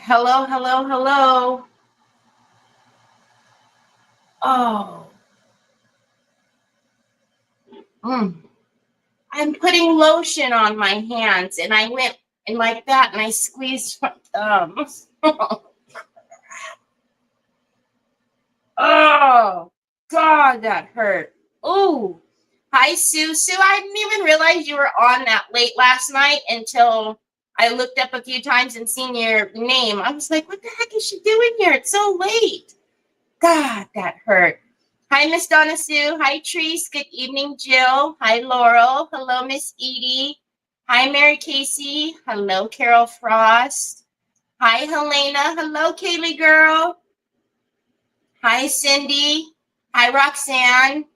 Hello, hello, hello. Oh. I'm putting lotion on my hands, and I went and like that, and I squeezed my thumbs. Oh, God, that hurt. Oh, hi, Sue. Sue, I didn't even realize you were on that late last night until I looked up a few times and seen your name. I was like, what the heck is she doing here? It's so late. God, that hurt. Hi, Miss Donna Sue. Hi, Treese. Good evening, Jill. Hi, Laurel. Hello, Miss Edie. Hi, Mary Casey. Hello, Carol Frost. Hi, Helena. Hello, Kaylee girl. Hi, Cindy. Hi, Roxanne.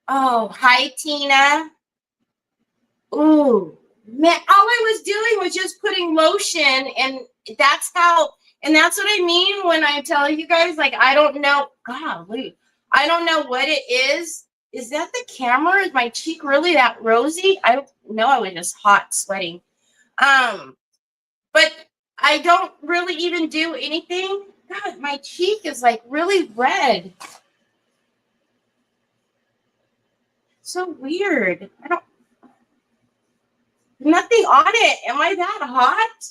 Oh, hi, Tina. Ooh, man, all I was doing was just putting lotion, and that's how, and that's what I mean when I tell you guys, like, I don't know, golly, I don't know what it is. Is that the camera? Is my cheek really that rosy? I don't know. I was just hot sweating. But I don't really even do anything. God, my cheek is like really red. So weird. I don't, nothing on it. Am I that hot?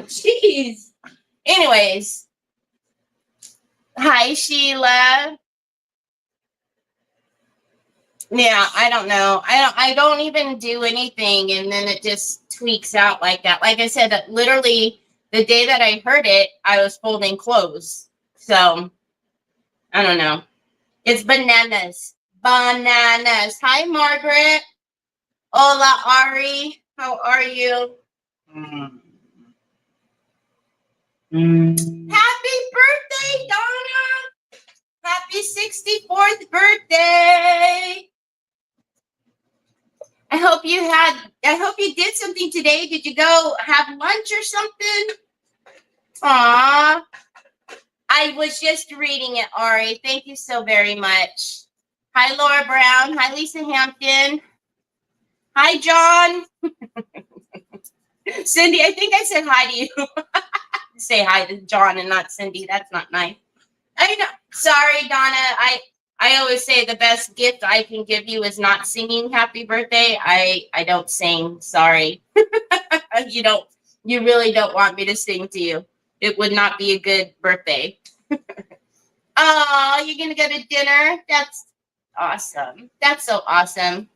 Jeez. Anyways. Hi, Sheila. Yeah, I don't know. I don't even do anything, and then it just tweaks out like that. Like I said, that literally the day that I heard it, I was folding clothes. So I don't know. It's bananas. Bananas. Hi, Margaret. Hola, Ari. How are you? Happy birthday, Donna. Happy 64th birthday. I hope you did something today. Did you go have lunch or something? Aw. I was just reading it, Ari. Thank you so very much. Hi, Laura Brown. Hi, Lisa Hampton. Hi, John. Cindy, I think I said hi to you. Say hi to John and not Cindy. That's not nice. I know. Sorry, Donna. I always say the best gift I can give you is not singing happy birthday. I don't sing. Sorry. You really don't want me to sing to you. It would not be a good birthday. Oh, you're going to go to dinner? That's awesome. That's so awesome.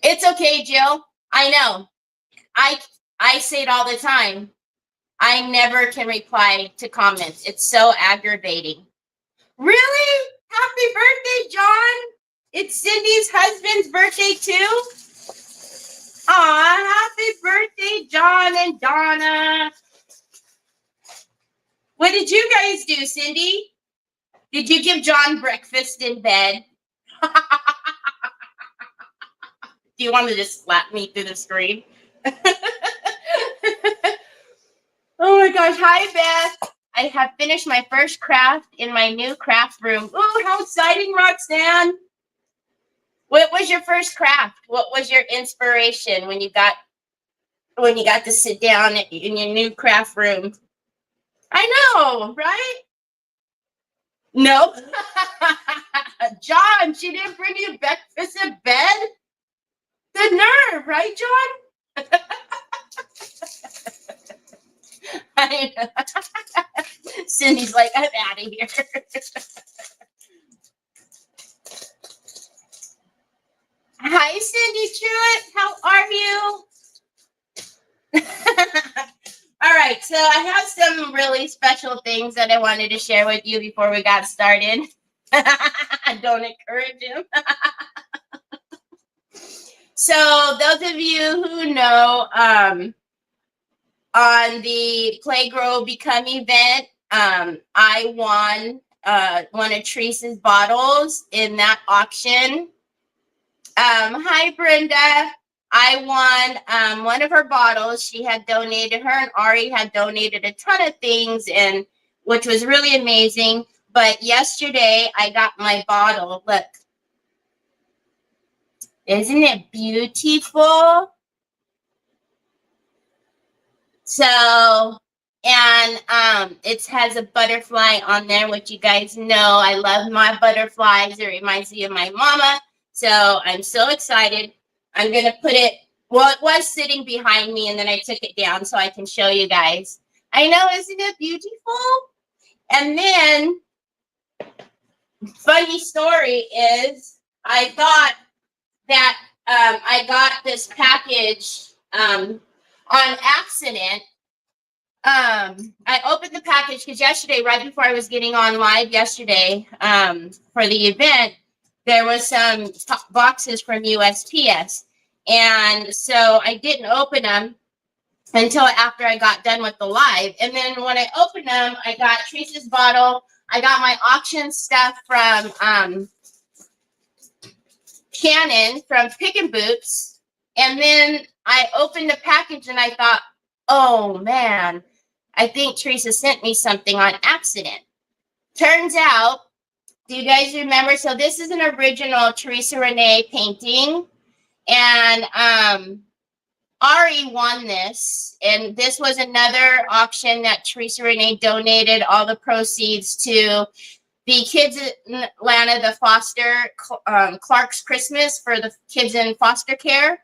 It's okay, Jill. I know. I say it all the time. I never can reply to comments. It's so aggravating. Really? Happy birthday, John. It's Cindy's husband's birthday, too? Aw, happy birthday, John and Donna. What did you guys do, Cindy? Did you give John breakfast in bed? Do you want to just slap me through the screen? Oh my gosh. Hi, Beth. I have finished my first craft in my new craft room. Oh, how exciting, Roxanne. What was your first craft? What was your inspiration when you got to sit down in your new craft room? I know, right? No. John, she didn't bring you breakfast in bed? The nerve, right, John? I know. Cindy's like, I'm out of here. Hi, Cindy Truitt. How are you? All right, so I have some really special things that I wanted to share with you before we got started. Don't encourage him. So those of you who know, on the Playgrow Become event, I won one of Teresa's bottles in that auction. Hi, Brenda. I won one of her bottles. She had donated, her and Ari had donated a ton of things, and which was really amazing. But yesterday I got my bottle. Look. Isn't it beautiful? So, and it has a butterfly on there, which you guys know I love my butterflies. It reminds me of my mama. So I'm so excited. I'm going to put it, well, it was sitting behind me and then I took it down so I can show you guys. I know, isn't it beautiful? And then, funny story is, I thought that I got this package on accident. I opened the package because yesterday, right before I was getting on live yesterday for the event, there was some boxes from USPS. And so I didn't open them until after I got done with the live. And then when I opened them, I got Teresa's bottle. I got my auction stuff from Shannon from Pick and Boots. And then I opened the package and I thought, oh man, I think Teresa sent me something on accident. Turns out, do you guys remember? So this is an original Teresa Renee painting. And Ari won this. And this was another auction that Teresa Renee donated all the proceeds to the kids in Atlanta, the foster, Clark's Christmas for the kids in foster care.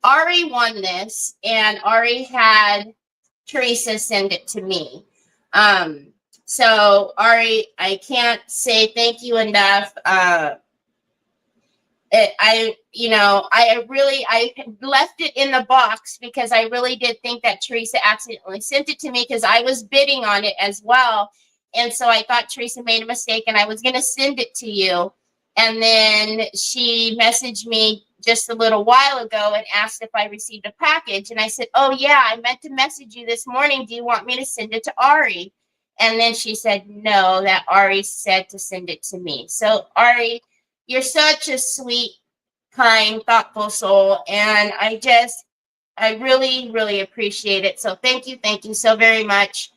Ari won this, and Ari had Teresa send it to me. So Ari, I can't say thank you enough. I left it in the box because I really did think that Teresa accidentally sent it to me because I was bidding on it as well. And so I thought Teresa made a mistake and I was going to send it to you. And then she messaged me just a little while ago and asked if I received a package. And I said, oh, yeah, I meant to message you this morning. Do you want me to send it to Ari? And then she said, no, that Ari said to send it to me. So, Ari, you're such a sweet, kind, thoughtful soul. And I really, really appreciate it. So thank you so very much.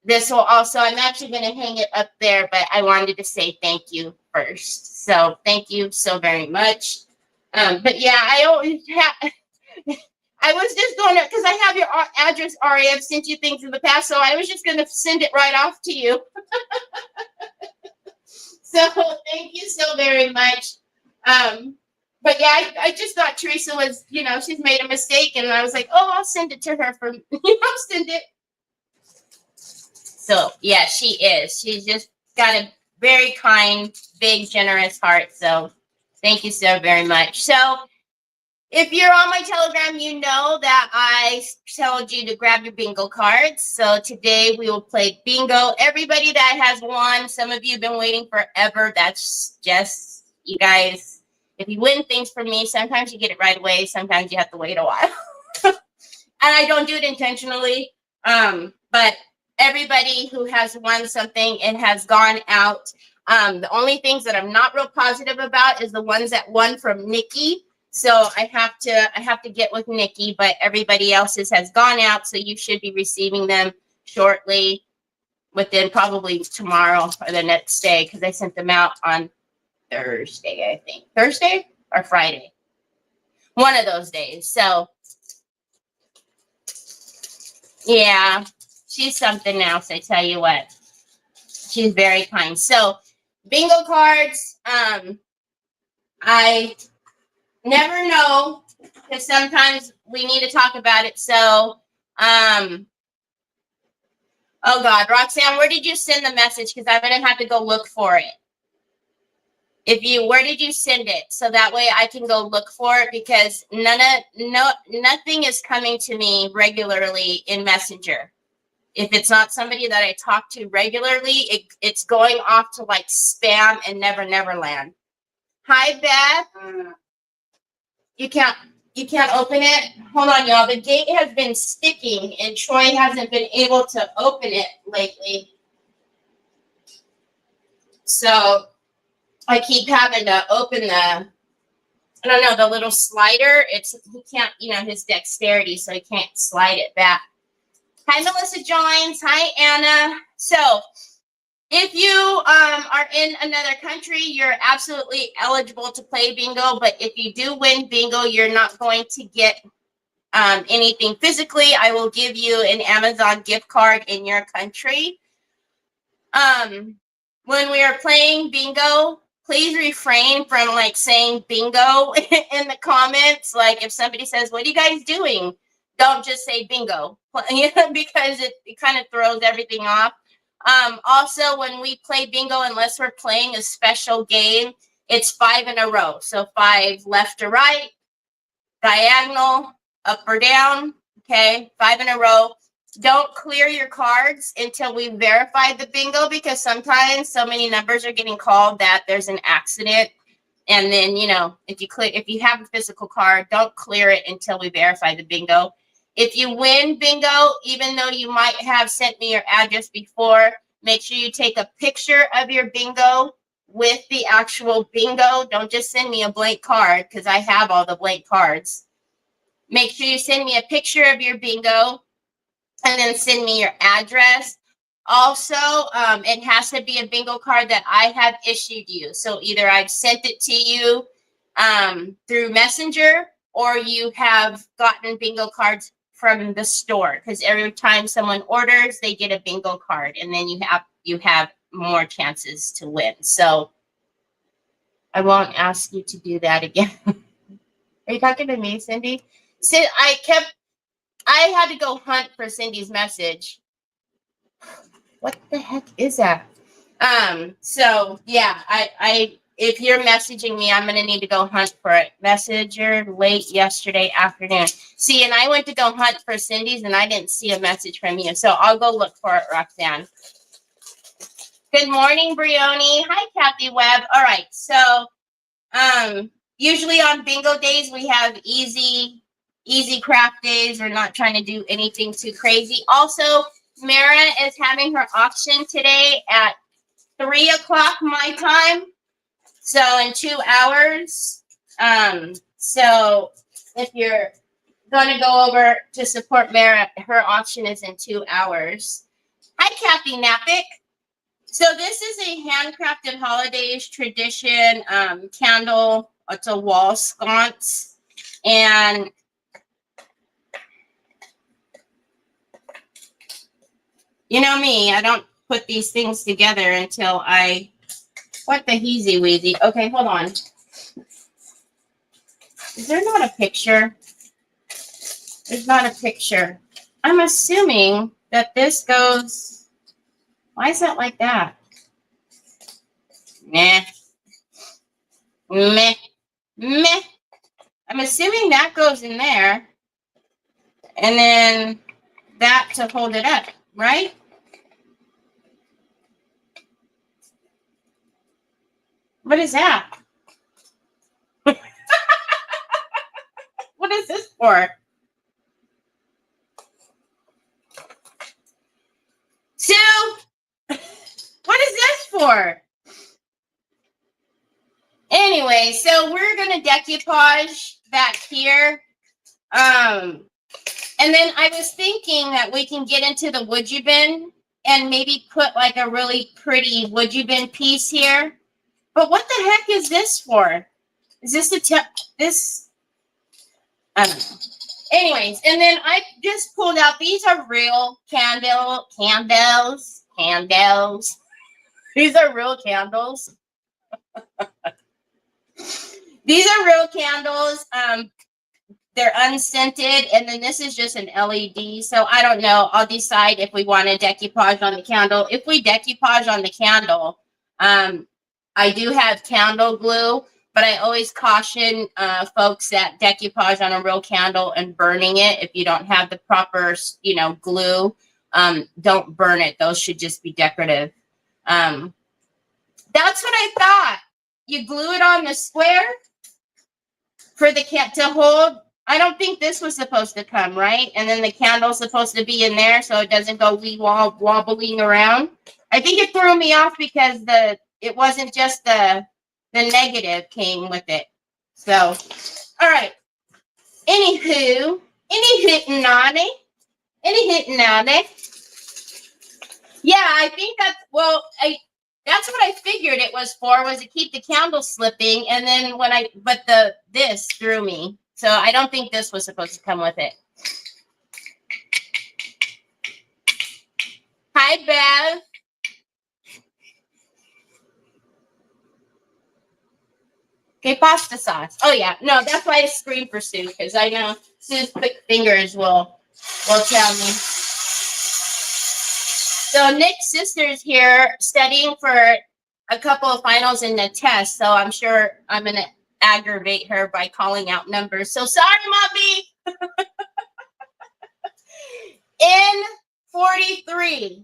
This will also, I'm actually going to hang it up there, but I wanted to say thank you first. So thank you so very much. But yeah, I always have, I was just going to, because I have your address, Ari. I've sent you things in the past, so I was just going to send it right off to you. So thank you so very much. But yeah, I just thought Teresa was, she's made a mistake, and I was like, oh, I'll send it to her for, send it. So yeah, she is. She's just got a very kind, big, generous heart. So thank you so very much. So if you're on my Telegram, you know that I told you to grab your bingo cards. So today we will play bingo. Everybody that has won, some of you have been waiting forever. That's just, you guys, if you win things from me, sometimes you get it right away. Sometimes you have to wait a while. And I don't do it intentionally. But everybody who has won something, it has gone out. The only things that I'm not real positive about is the ones that won from Nikki. So I have to get with Nikki, but everybody else's has gone out. So you should be receiving them shortly, within probably tomorrow or the next day, because I sent them out on Thursday, I think. Thursday or Friday. One of those days. So yeah, she's something else, I tell you what. She's very kind. So bingo cards, I never know, because sometimes we need to talk about it. So, oh God, Roxanne, where did you send the message? Because I'm going to have to go look for it. Where did you send it? So that way I can go look for it, because nothing is coming to me regularly in Messenger. If it's not somebody that I talk to regularly, it's going off to like spam and never land. Hi, Beth. You can't open it. Hold on, y'all. The gate has been sticking, and Troy hasn't been able to open it lately. So I keep having to open the little slider. He can't, his dexterity, so he can't slide it back. Hi, Melissa joins. Hi, Anna. So if you are in another country, you're absolutely eligible to play bingo. But if you do win bingo, you're not going to get anything physically, I will give you an Amazon gift card in your country. When we are playing bingo, please refrain from like saying bingo in the comments. Like if somebody says, "What are you guys doing?" Don't just say bingo because it kind of throws everything off. Also, when we play bingo, unless we're playing a special game, it's 5 in a row. So 5 left to right, diagonal, up or down. Okay, 5 in a row. Don't clear your cards until we verify the bingo, because sometimes so many numbers are getting called that there's an accident. And then, you know, if you have a physical card, don't clear it until we verify the bingo. If you win bingo, even though you might have sent me your address before, make sure you take a picture of your bingo with the actual bingo. Don't just send me a blank card, because I have all the blank cards. Make sure you send me a picture of your bingo and then send me your address. Also, it has to be a bingo card that I have issued you. So either I've sent it to you through Messenger, or you have gotten bingo cards from the store, because every time someone orders, they get a bingo card, and then you have more chances to win. So I won't ask you to do that again. Are you talking to me, Cindy? I had to go hunt for Cindy's message. What the heck is that? So yeah, if you're messaging me, I'm gonna need to go hunt for it. Messenger late yesterday afternoon. See, and I went to go hunt for Cindy's and I didn't see a message from you. So I'll go look for it, Roxanne. Good morning, Brioni. Hi, Kathy Webb. All right, so usually on bingo days we have easy craft days. We're not trying to do anything too crazy. Also, Mara is having her auction today at 3 o'clock my time. So in 2 hours. So if you're going to go over to support Mara, her auction is in 2 hours. Hi, Kathy Napick. So this is a handcrafted holidays tradition candle. It's a wall sconce. And you know me, I don't put these things together until what the heezy weezy. Okay, hold on. Is there not a picture? There's not a picture. I'm assuming that this goes, why is that like that? Meh. Meh. Meh. I'm assuming that goes in there. And then that to hold it up, right? What is that? What is this for? Sue, what is this for? Anyway, so we're going to decoupage back here. And then I was thinking that we can get into the would you bin and maybe put like a really pretty would you bin piece here. But what the heck is this for? Is this this? I don't know. Anyways, and then I just pulled out, these are real candles. These are real candles. These are real candles. They're unscented, and then this is just an LED. So I don't know. I'll decide if we want to decoupage on the candle. If we decoupage on the candle, I do have candle glue, but I always caution folks that decoupage on a real candle and burning it. If you don't have the proper, glue, don't burn it. Those should just be decorative. That's what I thought. You glue it on the square for the cat to hold. I don't think this was supposed to come, right? And then the candle's supposed to be in there so it doesn't go wobbling around. I think it threw me off because it wasn't just the negative came with it. So, all right. Anywho, yeah, I think that's what I figured it was for, was to keep the candle slipping. And then this threw me. So I don't think this was supposed to come with it. Hi, Bev. Okay, pasta sauce. Oh, yeah. No, that's why I screamed for Sue, because I know Sue's quick fingers will tell me. So Nick's sister's here studying for a couple of finals in the test, so I'm sure I'm going to aggravate her by calling out numbers. So sorry, Mommy. In 43.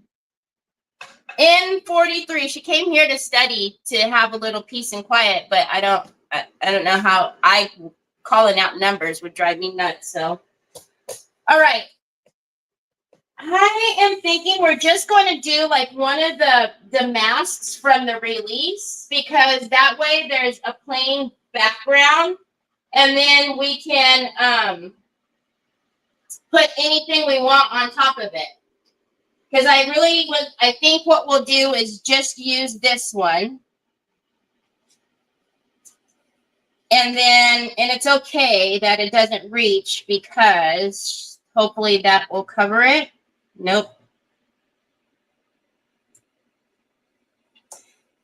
In 43. She came here to study, to have a little peace and quiet, but I don't know how calling out numbers would drive me nuts. So, all right. I am thinking we're just going to do like one of the masks from the release, because that way there's a plain background, and then we can put anything we want on top of it. Because I think what we'll do is just use this one. And it's okay that it doesn't reach, because hopefully that will cover it. Nope.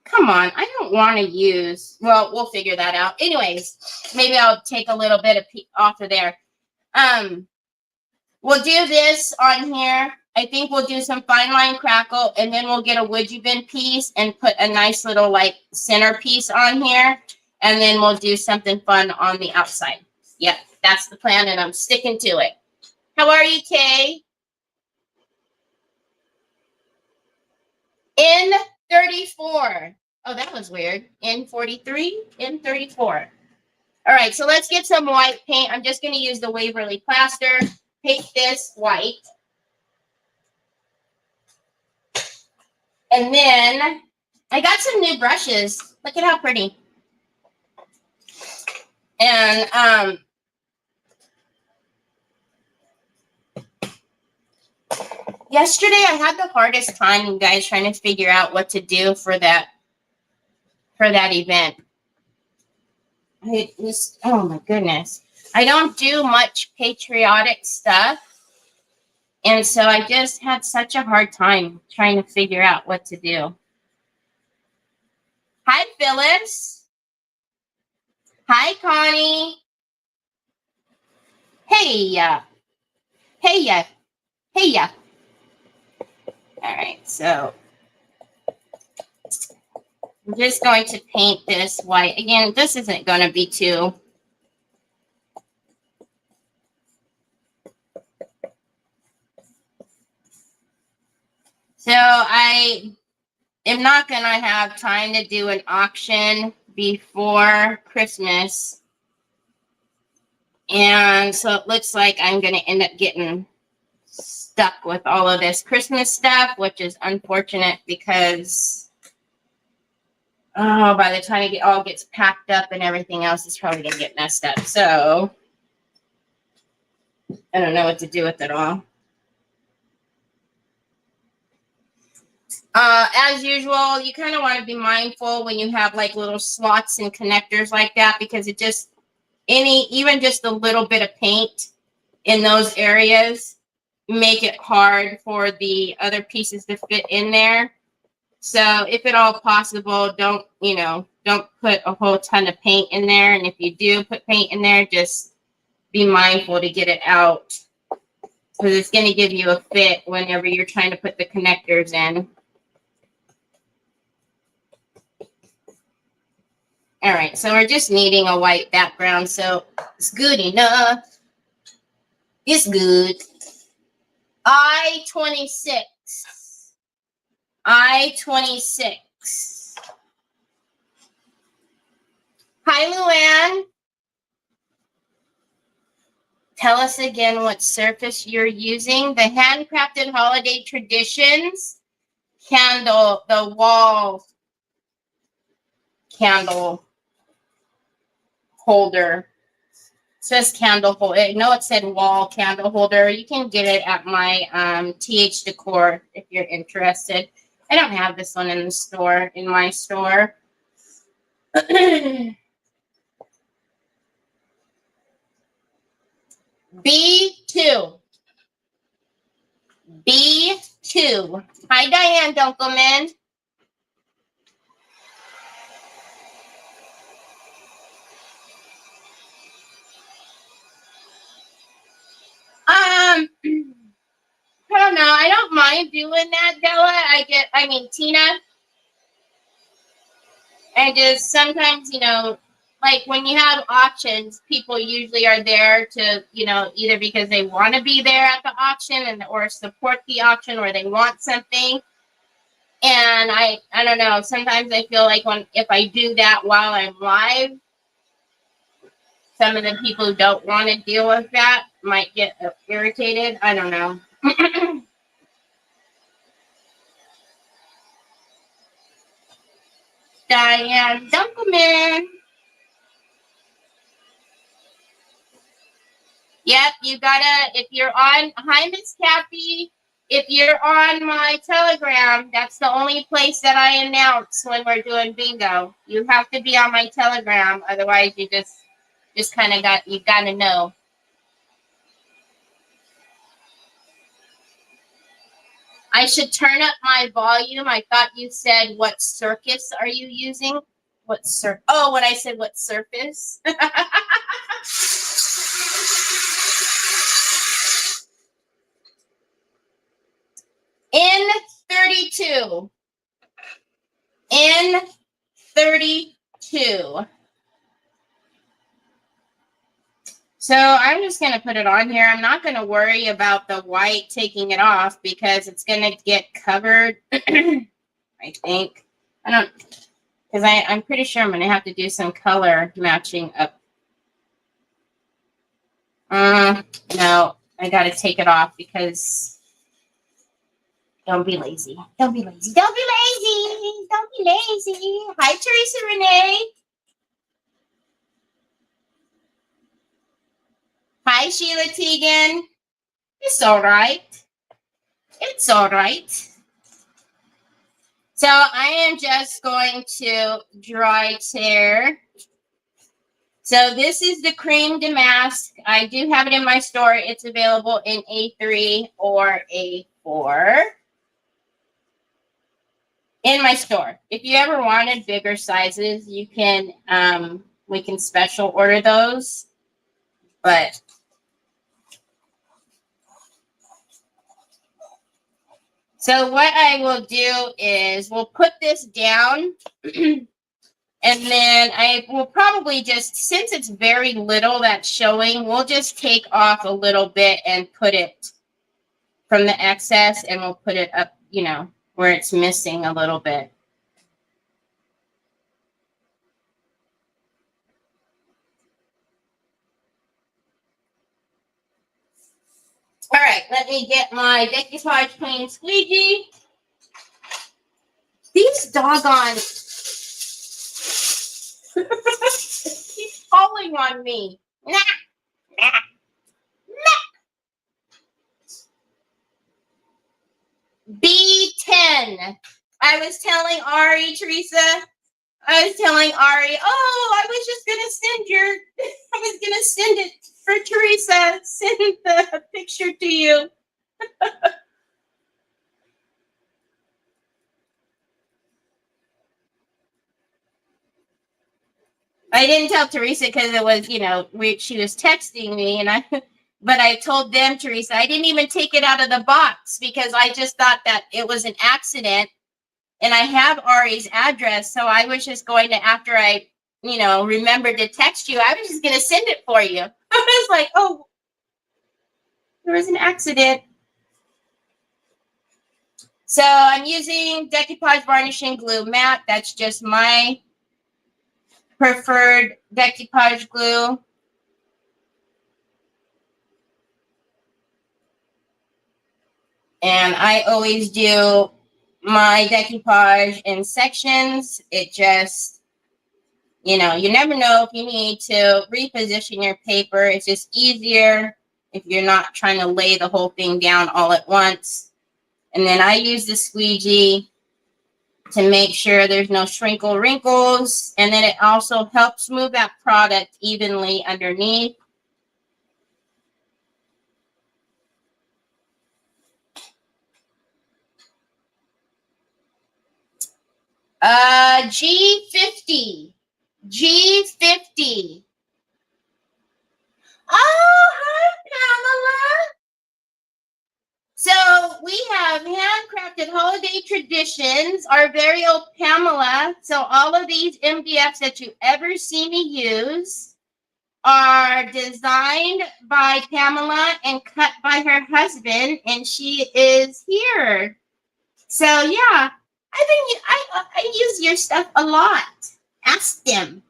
Come on, I don't want to use, well, we'll figure that out. Anyways, maybe I'll take a little bit off of there. We'll do this on here. I think we'll do some fine line crackle, and then we'll get a would you bin piece and put a nice little like centerpiece on here. And then we'll do something fun on the outside. Yep, that's the plan, and I'm sticking to it. How are you, Kay? In 34. Oh, that was weird. In 43, in 34. All right, so let's get some white paint. I'm just going to use the Waverly plaster. Paint this white. And then I got some new brushes. Look at how pretty. And yesterday I had the hardest time, you guys, trying to figure out what to do for that event. Oh my goodness. I don't do much patriotic stuff. And so I just had such a hard time trying to figure out what to do. Hi, Phyllis. Hi, Connie. Hey, hey, hey, All right, so I'm just going to paint this white. Again, this isn't going to be too. So I am not going to have time to do an auction before Christmas. And so it looks like I'm going to end up getting stuck with all of this Christmas stuff, which is unfortunate because, oh, by the time it all gets packed up and everything else, it's probably going to get messed up. So I don't know what to do with it all. As usual, you kind of want to be mindful when you have like little slots and connectors like that, because it just, even just a little bit of paint in those areas make it hard for the other pieces to fit in there. So if at all possible, don't put a whole ton of paint in there. And if you do put paint in there, just be mindful to get it out, because it's going to give you a fit whenever you're trying to put the connectors in. All right, so we're just needing a white background, so it's good enough. It's good. I-26. I-26. Hi, Luann. Tell us again what surface you're using. The Handcrafted Holiday Traditions candle, the wall candle holder. It says candle holder. I know it said wall candle holder. You can get it at my TH Decor if you're interested. I don't have this one in the store, in my store. B2. B2. Hi, Diane Dunkelman. I don't know. I don't mind doing that, Della. Tina. And just sometimes, like when you have auctions, people usually are there to, either because they want to be there at the auction or support the auction, or they want something. And I don't know. Sometimes I feel like if I do that while I'm live, some of the people who don't want to deal with that might get irritated. I don't know. Diane Dunkelman. Yep, you gotta, if you're on, hi, Miss Kathy. If you're on my Telegram, that's the only place that I announce when we're doing bingo. You have to be on my Telegram, otherwise you just kind of gotta know. I should turn up my volume. I thought you said, what circus are you using? What I said, what surface? In 32. In 32. So I'm just going to put it on here. I'm not going to worry about the white taking it off because it's going to get covered. I think. Because I'm pretty sure I'm going to have to do some color matching up. No, I got to take it off because don't be lazy. Don't be lazy. Don't be lazy. Don't be lazy. Hi, Teresa Renee. Hi, Sheila Teagan. It's all right. It's all right. So I am just going to dry tear. So this is the cream damask. I do have it in my store. It's available in A3 or A4. In my store. If you ever wanted bigger sizes, you can, we can special order those. But so what I will do is we'll put this down and then I will probably just, since it's very little that's showing, we'll just take off a little bit and put it from the excess and we'll put it up, where it's missing a little bit. All right, let me get my decoupage clean squeegee. These doggone keep falling on me. Nah, nah, nah. B10. I was telling Ari, Teresa. I was telling Ari, I was gonna send it for Teresa. Send the picture to you. I didn't tell Teresa because it was, she was texting me but I told them, Teresa, I didn't even take it out of the box because I just thought that it was an accident. And I have Ari's address, so I was just going to, after I, remembered to text you, I was just going to send it for you. I was like, oh, there was an accident. So I'm using decoupage varnishing glue matte. That's just my preferred decoupage glue. And I always do my decoupage in sections. It just, you never know if you need to reposition your paper. It's just easier if you're not trying to lay the whole thing down all at once. And then I use the squeegee to make sure there's no wrinkles. And then it also helps move that product evenly underneath. G50. G50. Oh, hi, Pamela. So we have handcrafted holiday traditions, our very old Pamela. So all of these MDFs that you ever see me use are designed by Pamela and cut by her husband, and she is here. So yeah, I use your stuff a lot. Ask them.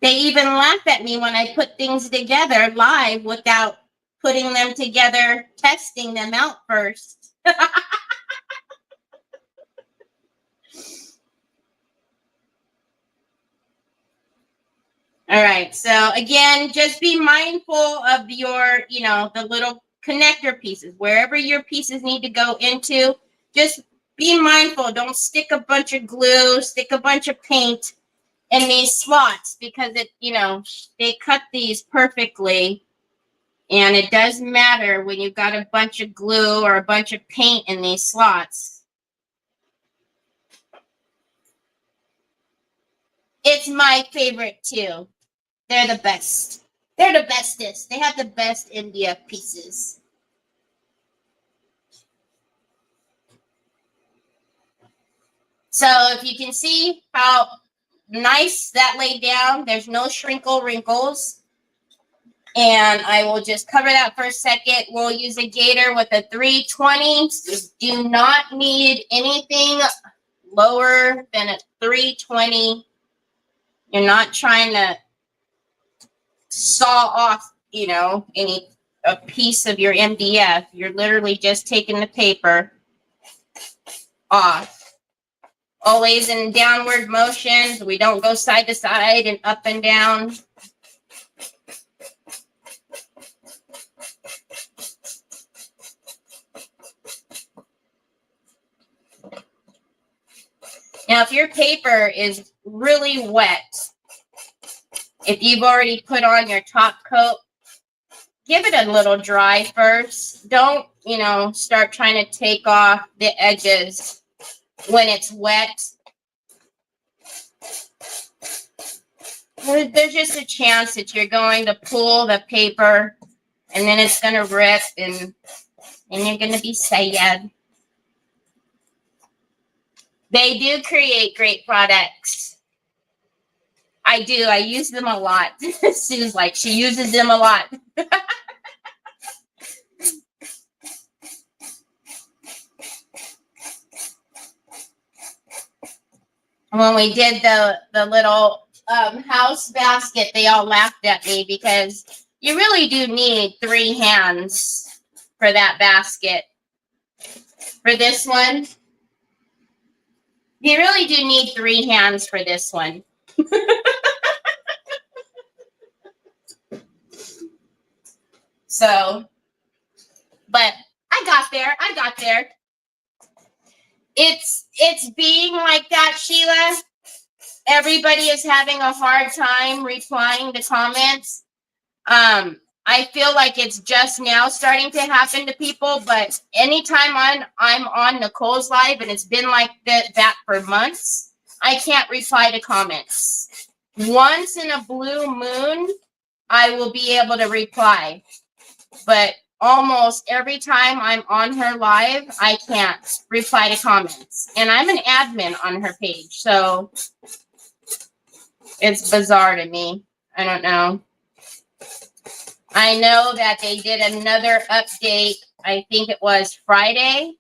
They even laugh at me when I put things together live without putting them together, testing them out first. All right. So again, just be mindful of your, the little connector pieces. Wherever your pieces need to go into, just be mindful. Don't stick a bunch of glue, stick a bunch of paint in these slots, because they cut these perfectly. And it does matter when you've got a bunch of glue or a bunch of paint in these slots. It's my favorite too. They're the best. They're the bestest. They have the best MDF pieces. So if you can see how nice that laid down, there's no wrinkles. And I will just cover that for a second. We'll use a gator with a 320. Do not need anything lower than a 320. You're not trying to saw off, a piece of your MDF. You're literally just taking the paper off. Always in downward motions. We don't go side to side and up and down. Now, if your paper is really wet, if you've already put on your top coat, give it a little dry first. Don't, start trying to take off the edges when it's wet. There's just a chance that you're going to pull the paper and then it's going to rip and you're going to be sad. They do create great products. I do. I use them a lot. Sue's like, she uses them a lot. When we did the little house basket, they all laughed at me because you really do need 3 hands for that basket. For this one, you really do need 3 hands for this one. So, but I got there. It's being like that, Sheila. Everybody is having a hard time replying to comments. I feel like it's just now starting to happen to people, but anytime I'm on Nicole's live, and it's been like that for months, I can't reply to comments. Once in a blue moon, I will be able to reply, but almost every time I'm on her live, I can't reply to comments. And I'm an admin on her page, so it's bizarre to me. I don't know. I know that they did another update. I think it was Friday.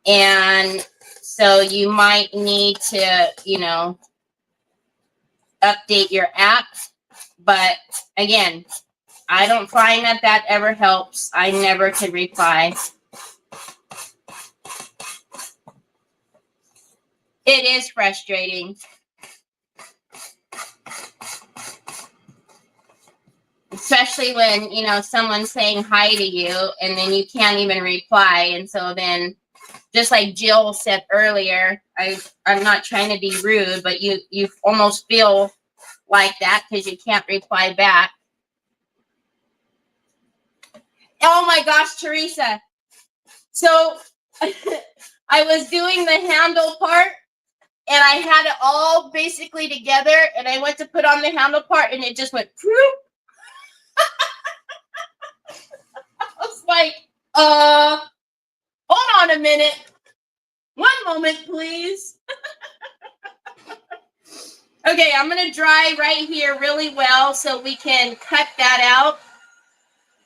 And so you might need to, update your app. But again, I don't find that ever helps. I never could reply. It is frustrating. Especially when, someone's saying hi to you and then you can't even reply. And so then, just like Jill said earlier, I'm not trying to be rude, but you almost feel like that because you can't reply back. Oh my gosh, Teresa. So I was doing the handle part and I had it all basically together and I went to put on the handle part and it just went I was like, hold on a minute. One moment, please. Okay, I'm going to dry right here really well so we can cut that out.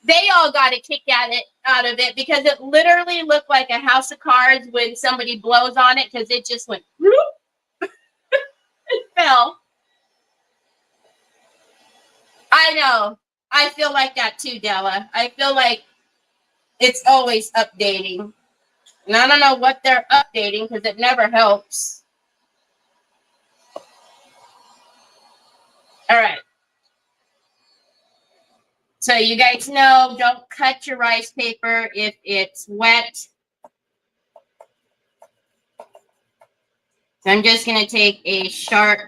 They all got a kick out of it because it literally looked like a house of cards when somebody blows on it because it just went it fell. I know. I feel like that too, Della. I feel like it's always updating. And I don't know what they're updating because it never helps. All right. So you guys know, don't cut your rice paper if it's wet. So I'm just going to take a sharp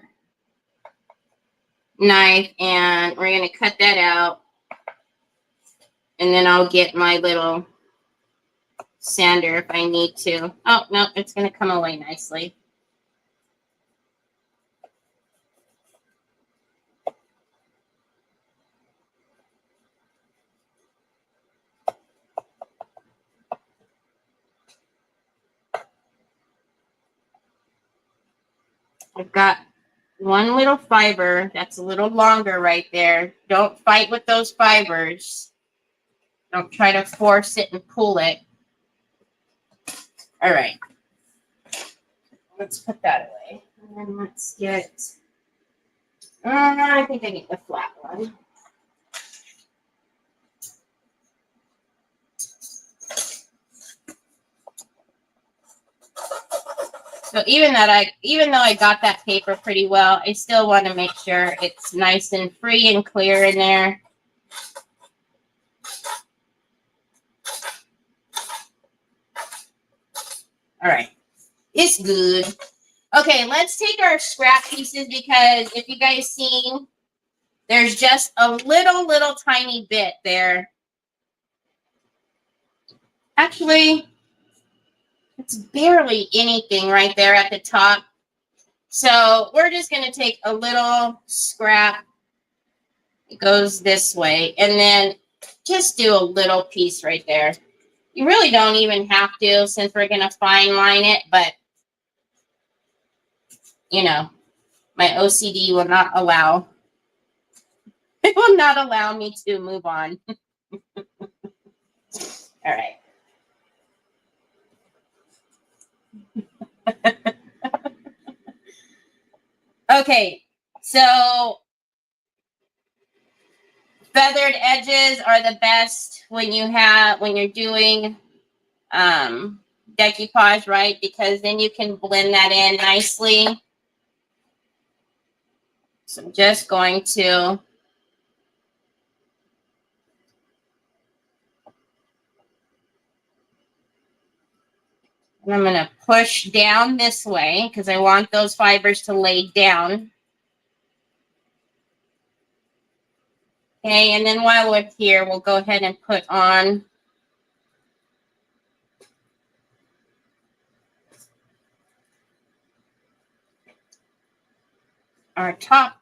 knife and we're going to cut that out. And then I'll get my little sander if I need to. Oh, no, it's going to come away nicely. I've got one little fiber that's a little longer right there. Don't fight with those fibers. Don't try to force it and pull it. All right. Let's put that away. And then let's get, I think I need the flat one. So even though I got that paper pretty well, I still want to make sure it's nice and free and clear in there. All right, it's good. Okay, let's take our scrap pieces because if you guys seen, there's just a little tiny bit there. Actually, it's barely anything right there at the top. So we're just going to take a little scrap. It goes this way. And then just do a little piece right there. You really don't even have to since we're going to fine line it. But, you know, my OCD will not allow. It will not allow me to move on. All right. Okay, so feathered edges are the best when you're doing decoupage, right? Because then you can blend that in nicely. So I'm just going to and I'm going to push down this way because I want those fibers to lay down. Okay, and then while we're here, we'll go ahead and put on our top.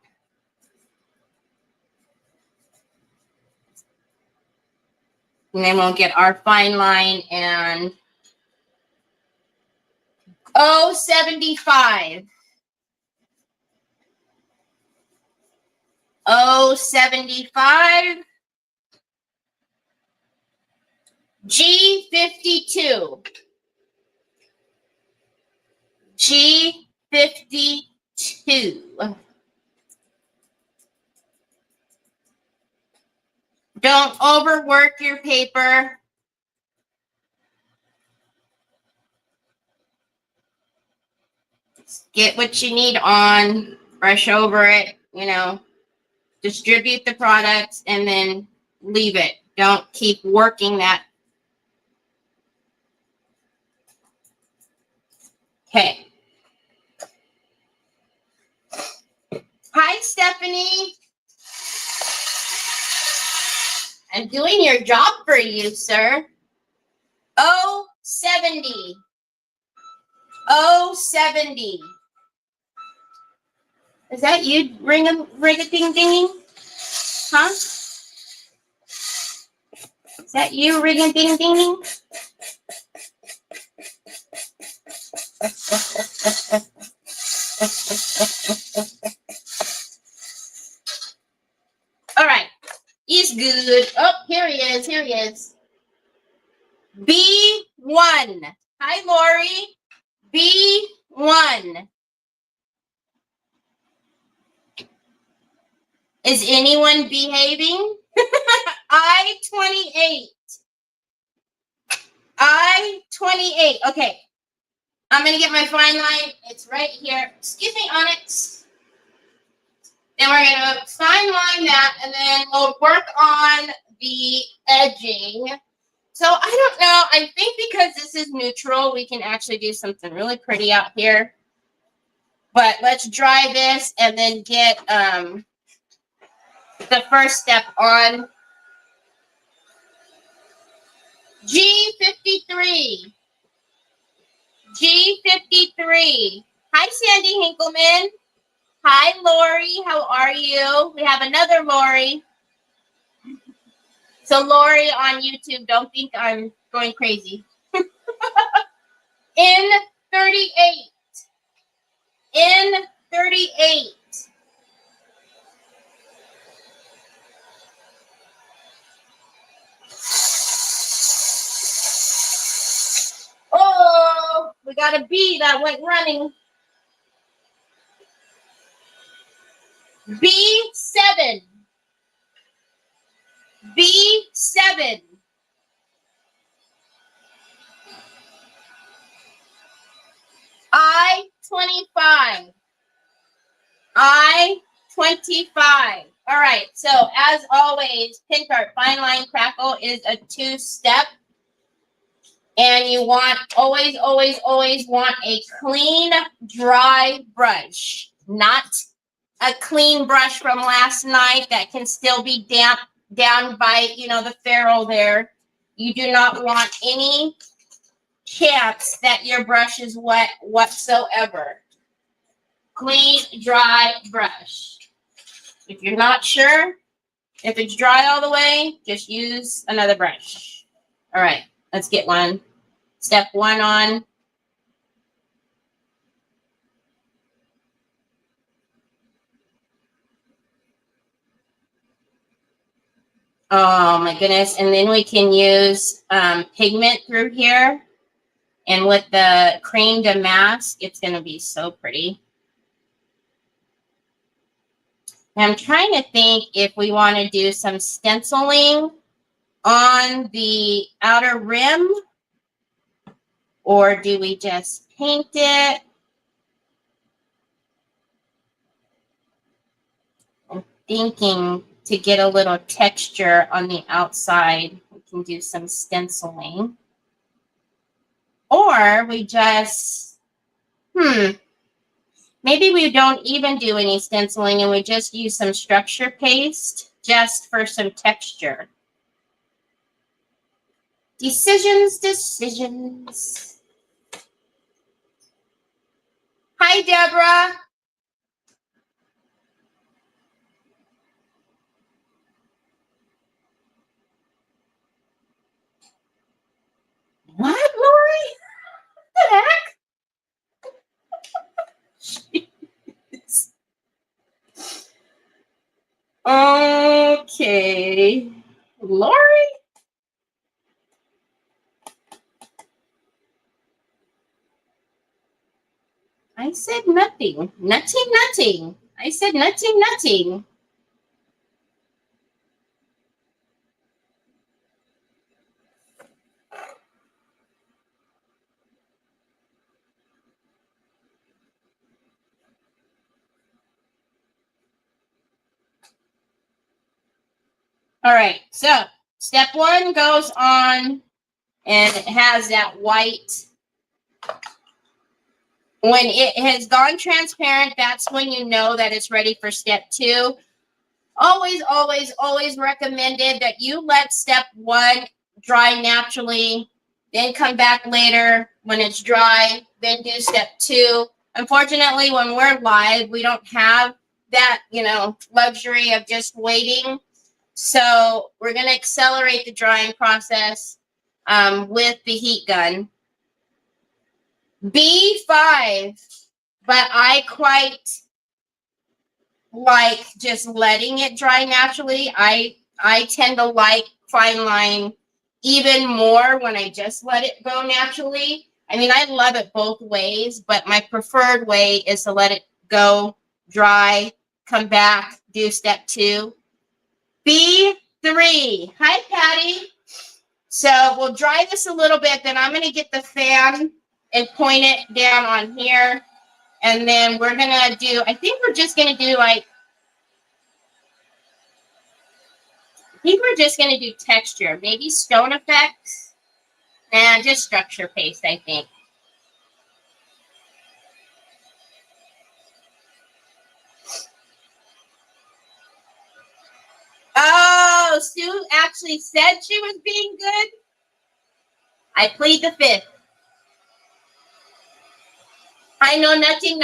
And then we'll get our fine line and 075. 075. G52. G52. Don't overwork your paper. Get what you need on, brush over it, you know, distribute the products and then leave it. Don't keep working that. Okay. Hi, Stephanie. I'm doing your job for you, sir. 070. 070. Is that you ring-a-ding-dinging? Huh? Is that you ring-a-ding-dinging? All right. He's good. Oh, here he is. Here he is. B1. Hi, Lori. B1. Is anyone behaving? I-28. I-28. Okay. I'm going to get my fine line. It's right here. Excuse me, Onyx. Then we're going to fine line that, and then we'll work on the edging. So I don't know. I think because this is neutral, we can actually do something really pretty out here. But let's dry this and then get the first step on. G53. G53. Hi, Sandy Hinkleman. Hi, Lori. How are you? We have another Lori. So, Lori on YouTube, don't think I'm going crazy. In 38. In 38. Oh, we got a bee that went running. B7. B7. I-25. I-25. All right. So as always, Pentart Fine Line Crackle is a 2-step. And you want, always want a clean, dry brush. Not a clean brush from last night that can still be damp down by, the ferrule there. You do not want any chance that your brush is wet whatsoever. Clean, dry brush. If you're not sure if it's dry all the way, just use another brush. All right, let's get one. Step 1 on. Oh my goodness. And then we can use pigment through here. And with the cream damask, it's going to be so pretty. And I'm trying to think if we want to do some stenciling on the outer rim. Or do we just paint it? I'm thinking to get a little texture on the outside, we can do some stenciling. Or we just, maybe we don't even do any stenciling and we just use some structure paste just for some texture. Decisions. Hi, Deborah. What, Lori? What the heck? Jeez. Okay. Lori? I said nothing. Nothing. I said nothing. All right, so step 1 goes on, and it has that white When it has gone transparent, that's when you know that it's ready for step 2. Always, always, always recommended that you let step 1 dry naturally, then come back later when it's dry, then do step 2. Unfortunately, when we're live, we don't have that, luxury of just waiting. So we're going to accelerate the drying process with the heat gun. B5, but I quite like just letting it dry naturally. I tend to like fine line even more when I just let it go naturally. I mean, I love it both ways, but my preferred way is to let it go dry, come back, do step 2. B3. Hi, Patty. So we'll dry this a little bit, then I'm going to get the fan and point it down on here. And then we're going to do, I think we're just going to do texture, maybe stone effects, and just structure paste, I think. Oh, Sue actually said she was being good. I plead the 5th. I know nothing.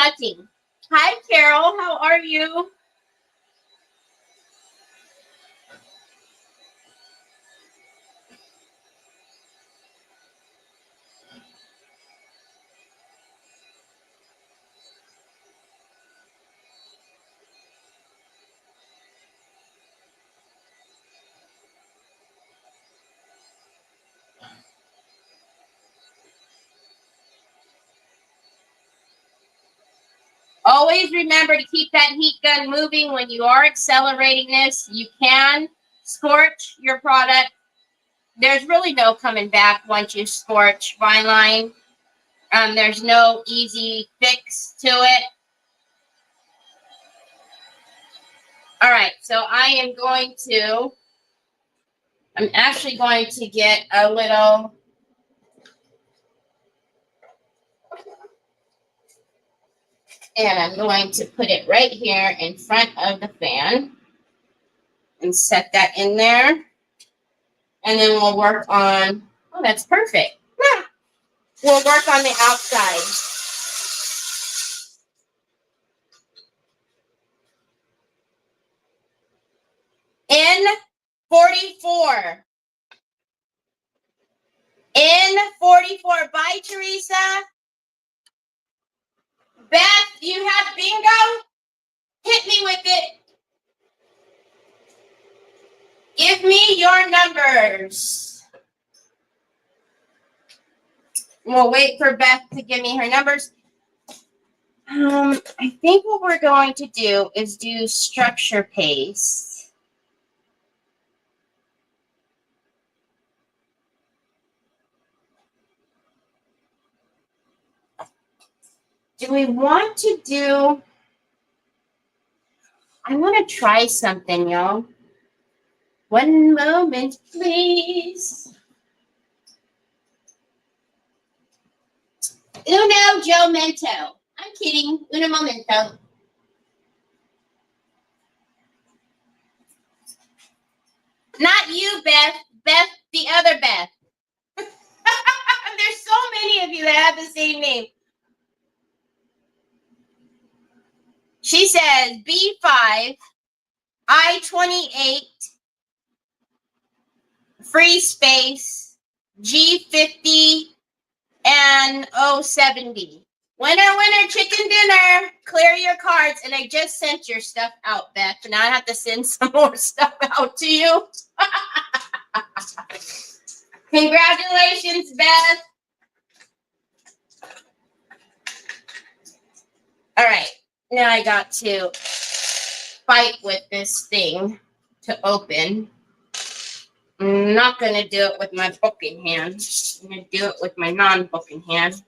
Hi, Carol. How are you? Always remember to keep that heat gun moving when you are accelerating this. You can scorch your product. There's really no coming back once you scorch fine line. There's no easy fix to it. All right, so I'm actually going to get a little, and I'm going to put it right here in front of the fan and set that in there. And then we'll work on, oh, that's perfect. Yeah. We'll work on the outside. N44. N44. Bye, Teresa. Beth, you have bingo? Hit me with it. Give me your numbers. We'll wait for Beth to give me her numbers. I think what we're going to do is do structure paste. Do we want to do... I want to try something, y'all. One moment, please. Uno momento. I'm kidding. Uno momento. Not you, Beth. Beth, the other Beth. There's so many of you that have the same name. She says B5, I-28, free space, G50, and O70. Winner, chicken dinner. Clear your cards. And I just sent your stuff out, Beth. And now I have to send some more stuff out to you. Congratulations, Beth. All right. Now I got to fight with this thing to open. I'm not going to do it with my booking hand. I'm going to do it with my non-booking hand.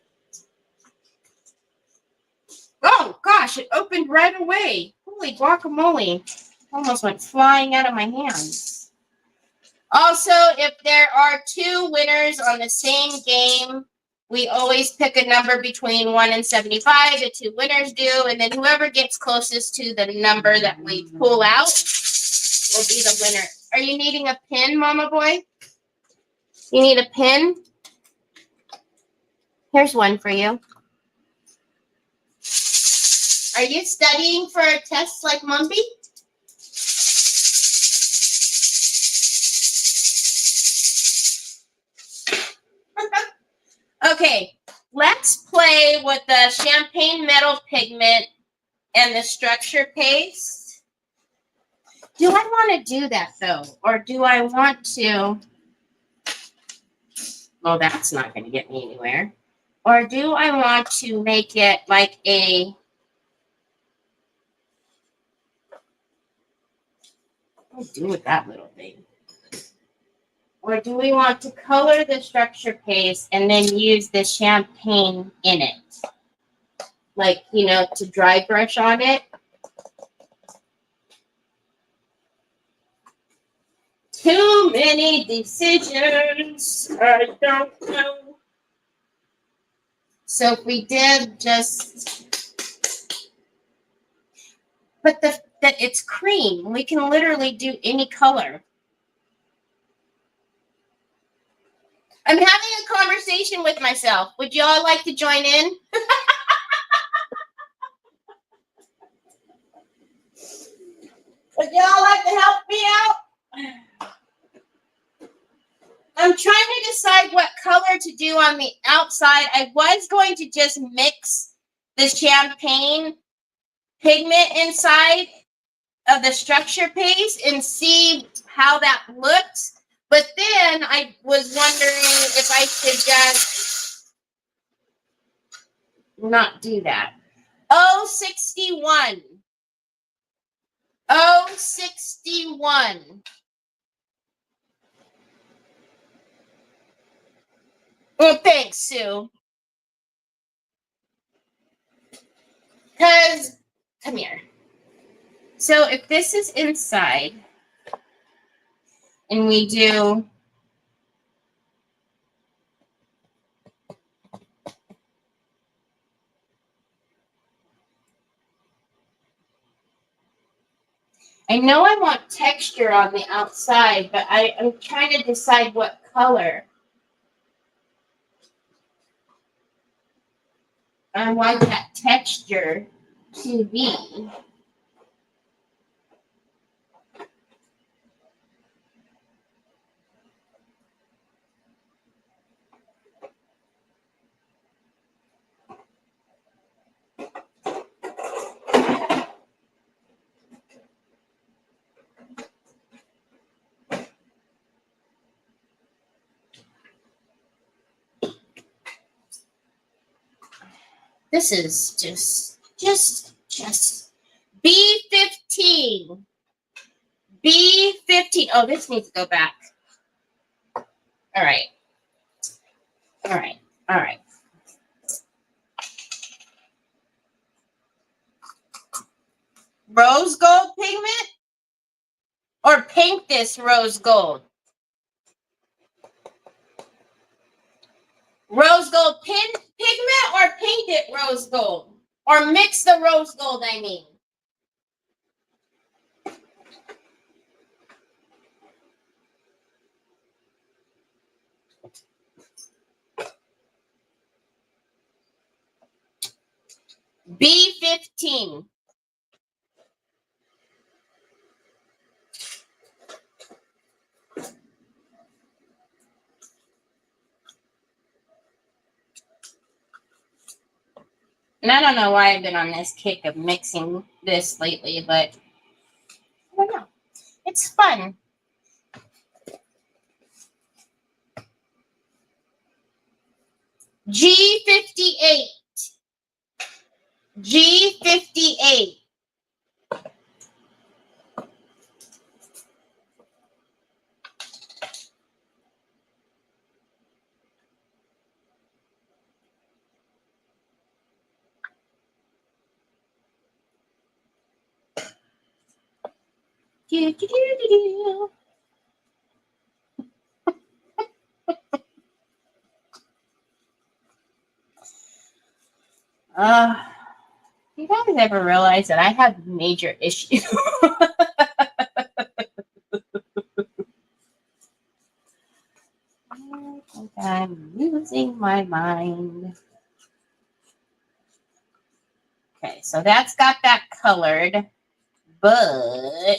Oh, gosh, it opened right away. Holy guacamole. Almost went flying out of my hands. Also, if there are 2 winners on the same game, We always pick a number between 1 and 75. The 2 winners do, and then whoever gets closest to the number that we pull out will be the winner. Are you needing a pin, Mama Boy? You need a pin? Here's one for you. Are you studying for a test like Mumpy? Okay, let's play with the champagne metal pigment and the structure paste. Do I want to do that though? Or do I want to? Well, that's not going to get me anywhere. Or do I want to make it like a... What do I do with that little thing? Or do we want to color the structure paste and then use the champagne in it? Like, you know, to dry brush on it. Too many decisions. I don't know. So if we did just... But that it's cream. We can literally do any color. I'm having a conversation with myself. Would y'all like to join in? Would y'all like to help me out? I'm trying to decide what color to do on the outside. I was going to just mix the champagne pigment inside of the structure paste and see how that looks. But then I was wondering if I should just not do that. 061. 061. Well, thanks, Sue. Because, come here. So if this is inside, and we do I know I want texture on the outside, but I'm trying to decide what color I want that texture to be. This is just B15. B15. Oh, this needs to go back. All right. All right. All right. Rose gold pigment? Or paint this rose gold? Rose gold pigment or paint it rose gold? Or mix the rose gold, I mean. B15. And I don't know why I've been on this kick of mixing this lately, but I don't know. It's fun. G58. G58. Do, do, do, do, do. You guys ever realize that I have major issues? I think I'm losing my mind. Okay, so that's got that colored, but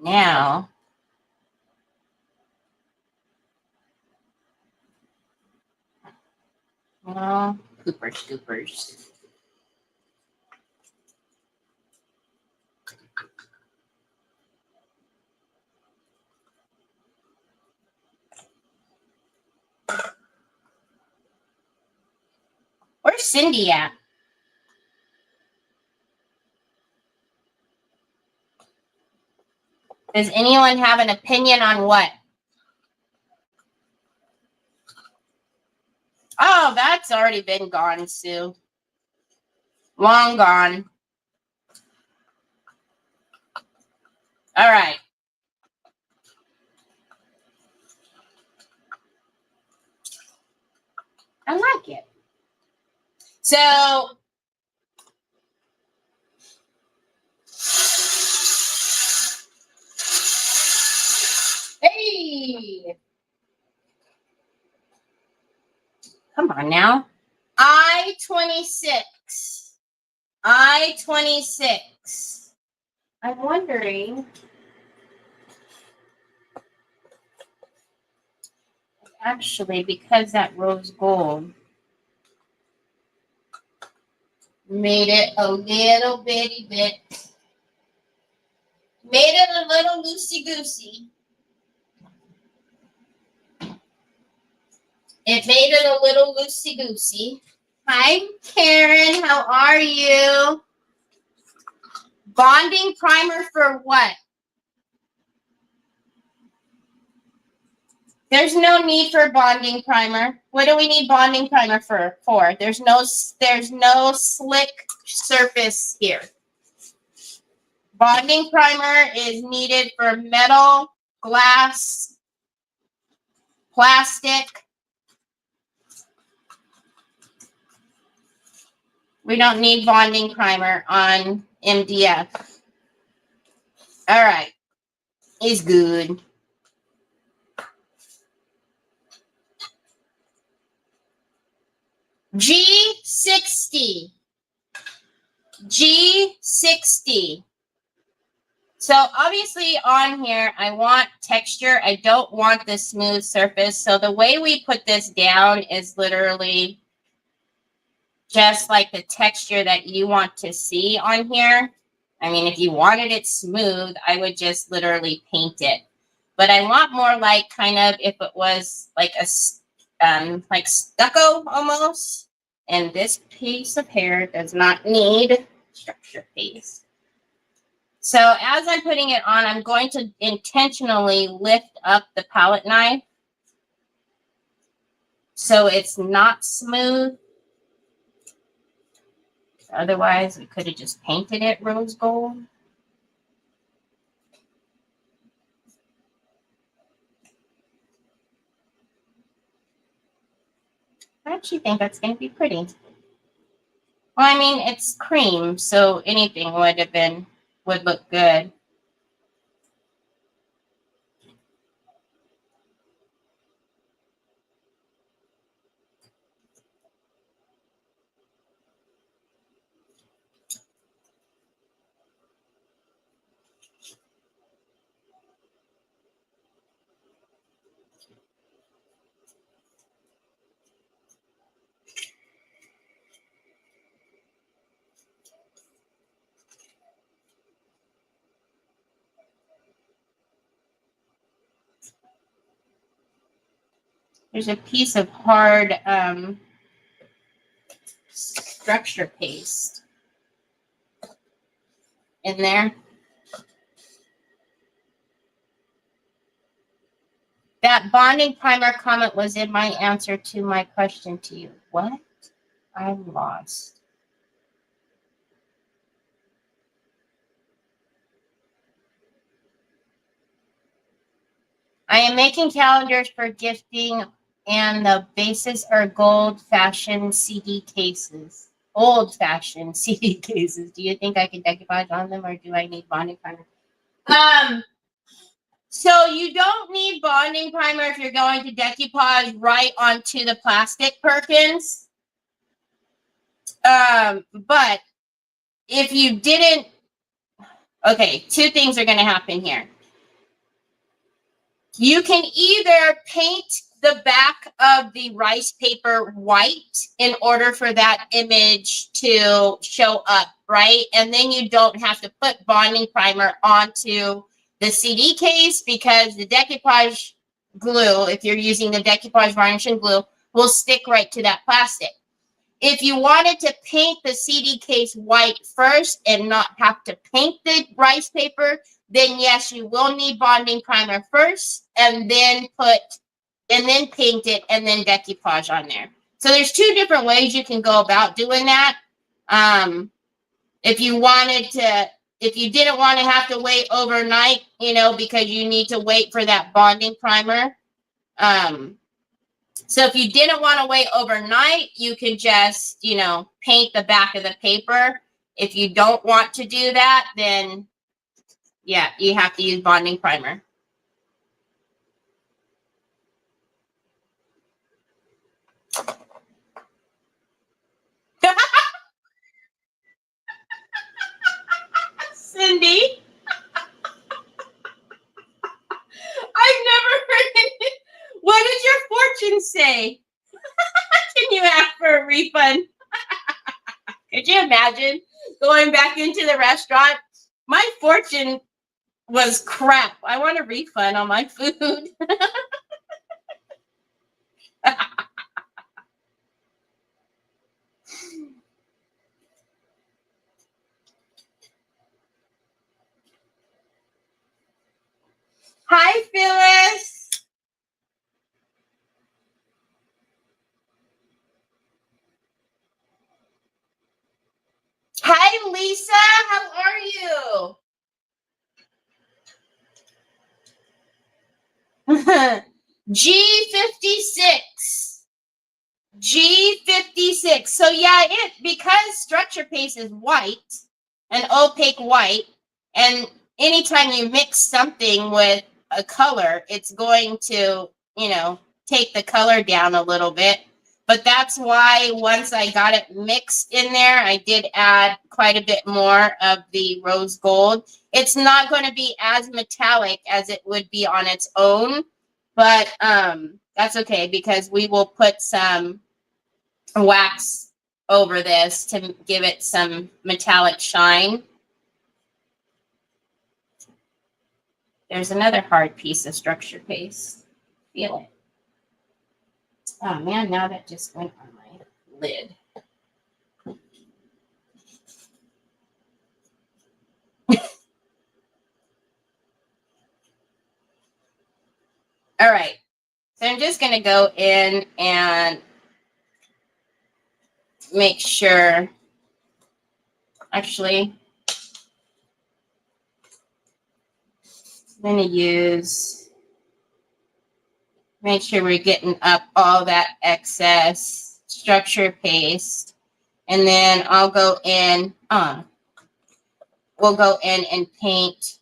now oh, scoopers. Where's Cindy at? Does anyone have an opinion on what? Oh, that's already been gone, Sue. Long gone. All right. I like it. So, hey, come on now. I-26. I-26. I'm wondering, actually, because that rose gold made it a little bitty bit, made it a little loosey-goosey. It made it a little loosey-goosey. Hi, Karen. How are you? Bonding primer for what? There's no need for bonding primer. What do we need bonding primer for? There's no slick surface here. Bonding primer is needed for metal, glass, plastic. We don't need bonding primer on MDF. All right. It's good. G60. G60. So obviously on here, I want texture. I don't want the smooth surface. So the way we put this down is literally just like the texture that you want to see on here. I mean, if you wanted it smooth, I would just literally paint it. But I want more like kind of if it was like a like stucco almost. And this piece of hair does not need structure paste. So as I'm putting it on, I'm going to intentionally lift up the palette knife so it's not smooth. Otherwise, we could have just painted it rose gold. I actually think that's going to be pretty. Well, I mean, it's cream, so anything would look good. There's a piece of hard structure paste in there. That bonding primer comment was in my answer to my question to you. What? I'm lost. I am making calendars for gifting, and the bases are gold-fashioned CD cases. Old-fashioned CD cases. Do you think I can decoupage on them, or do I need bonding primer? So you don't need bonding primer if you're going to decoupage right onto the plastic, Perkins. But if you didn't, okay, two things are going to happen here. You can either paint the back of the rice paper white in order for that image to show up, right? And then you don't have to put bonding primer onto the CD case because the decoupage glue, if you're using the decoupage varnishing glue, will stick right to that plastic. If you wanted to paint the CD case white first and not have to paint the rice paper, then yes, you will need bonding primer first and then paint it and then decoupage on there. So there's two different ways you can go about doing that. If you didn't want to have to wait overnight, because you need to wait for that bonding primer. So if you didn't want to wait overnight, you can just, paint the back of the paper. If you don't want to do that, then yeah, you have to use bonding primer. Cindy, I've never heard it. What did your fortune say? Can you ask for a refund? Could you imagine going back into the restaurant? My fortune was crap. I want a refund on my food. Hi, Phyllis. Hi, Lisa. How are you? G56. G56. So yeah, because structure paste is white, an opaque white, and anytime you mix something with a color, it's going to, take the color down a little bit. But that's why once I got it mixed in there, I did add quite a bit more of the rose gold. It's not going to be as metallic as it would be on its own, but that's okay because we will put some wax over this to give it some metallic shine. There's another hard piece of structure paste. Feel it. Oh man, now that just went on my lid. All right. So I'm just going to go in and make sure, actually, I'm going to make sure we're getting up all that excess structure paste. And then I'll go in, we'll go in and paint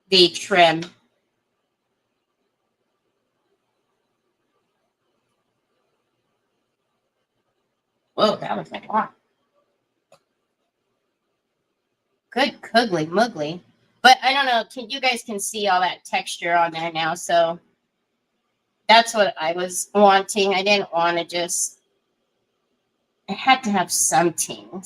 the trim. Whoa, that was a lot. Good cuggly muggly. But I don't know, you guys can see all that texture on there now, so that's what I was wanting. I didn't want to just, it had to have something. I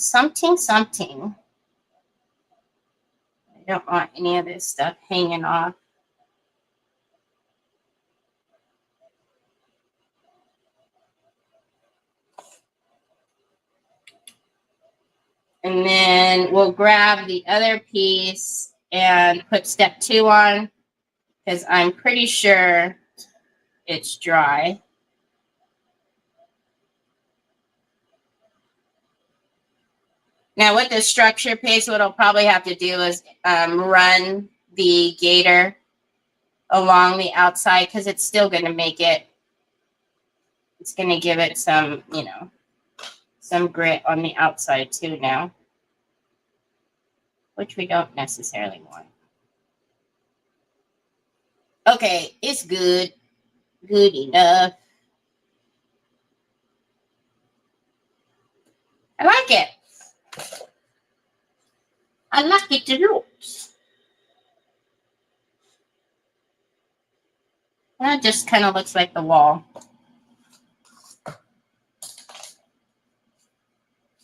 don't want any of this stuff hanging off. And then we'll grab the other piece and put step 2 on because I'm pretty sure it's dry. Now with the structure paste, what I'll probably have to do is run the gator along the outside because it's still going to make it, it's going to give it some, you know, some grit on the outside too now, which we don't necessarily want. Okay, it's good. Good enough. I like it. I like it a lot. That just kind of looks like the wall. All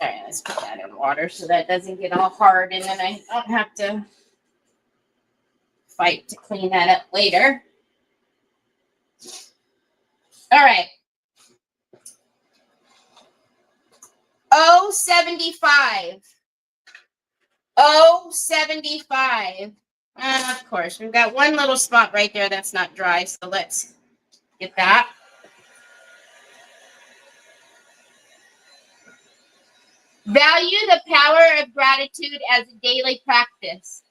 right, let's put that in water so that doesn't get all hard and then I don't have to fight to clean that up later. All right. 075. 075. And of course, we've got one little spot right there that's not dry, so let's get that. Value the power of gratitude as a daily practice.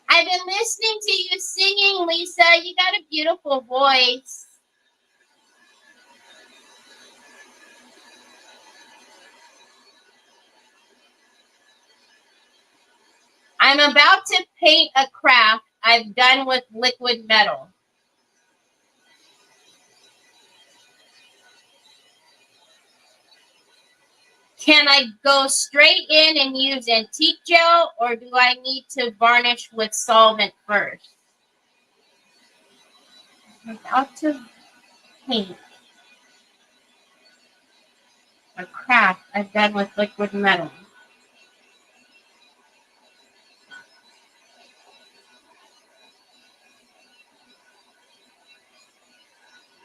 I've been listening to you singing, Lisa. You got a beautiful voice. I'm about to paint a craft I've done with liquid metal. Can I go straight in and use antique gel, or do I need to varnish with solvent first? I'm about to paint a craft I've done with liquid metal.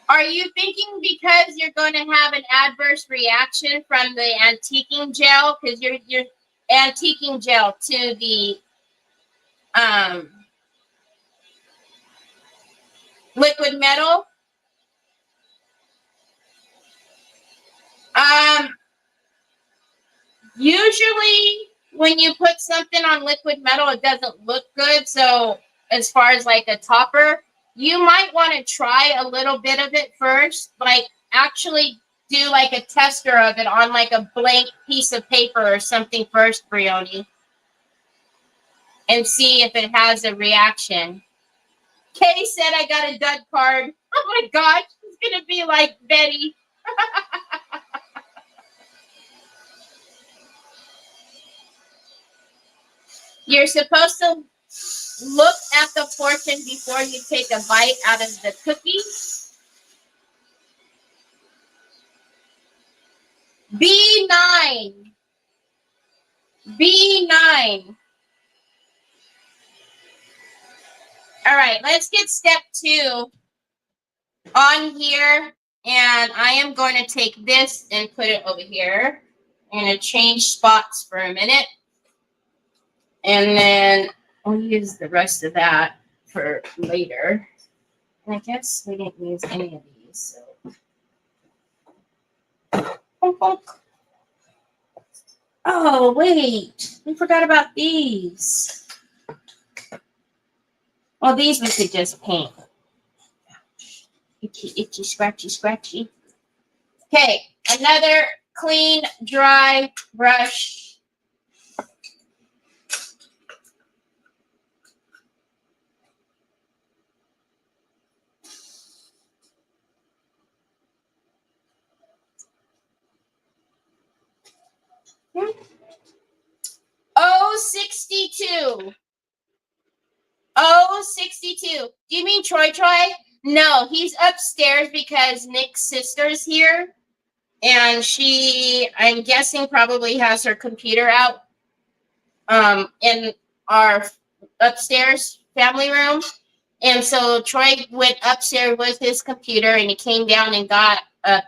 Are you thinking because you're going to have an adverse reaction from the antiquing gel? Because you're antiquing gel to the liquid metal? Usually when you put something on liquid metal, it doesn't look good. So as far as like a topper, you might want to try a little bit of it first, like actually do like a tester of it on like a blank piece of paper or something first, Brioni, and see if it has a reaction. Kay said I got a dud card. Oh my gosh, it's going to be like Betty. You're supposed to look at the portion before you take a bite out of the cookie. B9. B9. All right, let's get step 2 on here. And I am going to take this and put it over here. I'm going to change spots for a minute. And then I'll use the rest of that for later. And I guess we didn't use any of these. So. Oh, wait. We forgot about these. Well, these we could just paint. Itchy, itchy, scratchy, scratchy. Okay, another clean, dry brush. Oh, 62. Oh, 62. Do you mean Troy? No, he's upstairs because Nick's sister's here. And she, I'm guessing, probably has her computer out in our upstairs family room. And so Troy went upstairs with his computer and he came down and got a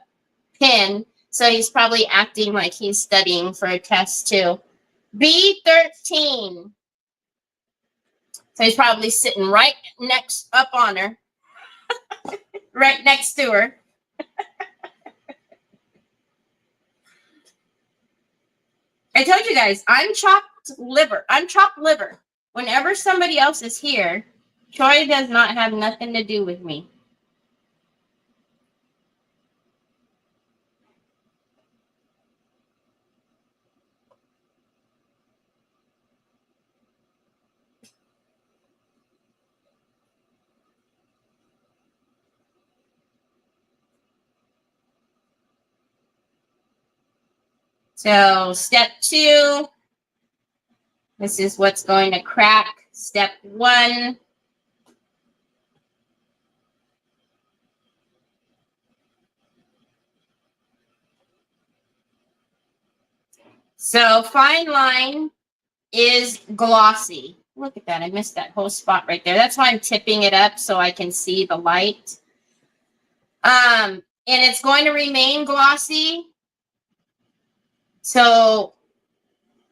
pen. So he's probably acting like he's studying for a test too. B13. So he's probably sitting right next up on her. Right next to her. I told you guys, I'm unchopped liver. Whenever somebody else is here, Troy does not have nothing to do with me. So step 2, this is what's going to crack. Step 1, so fine line is glossy. Look at that, I missed that whole spot right there. That's why I'm tipping it up so I can see the light. And it's going to remain glossy. So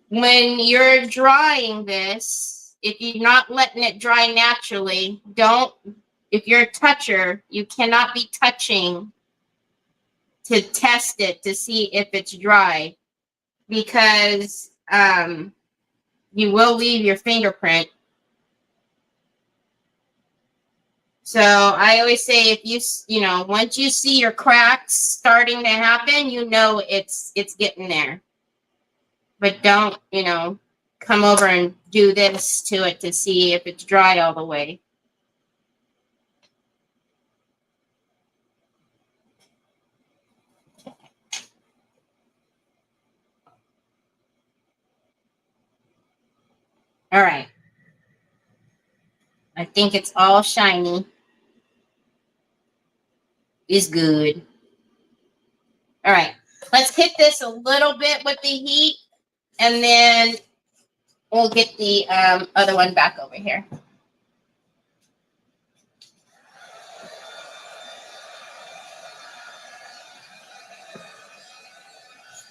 when you're drying this, if you're not letting it dry naturally, if you're a toucher, you cannot be touching to test it to see if it's dry, because you will leave your fingerprint. So I always say, if you know, once you see your cracks starting to happen, you know it's getting there. But don't, you know, come over and do this to it to see if it's dry all the way. All right. I think it's all shiny. It's good. All right. Let's hit this a little bit with the heat, and then we'll get the other one back over here.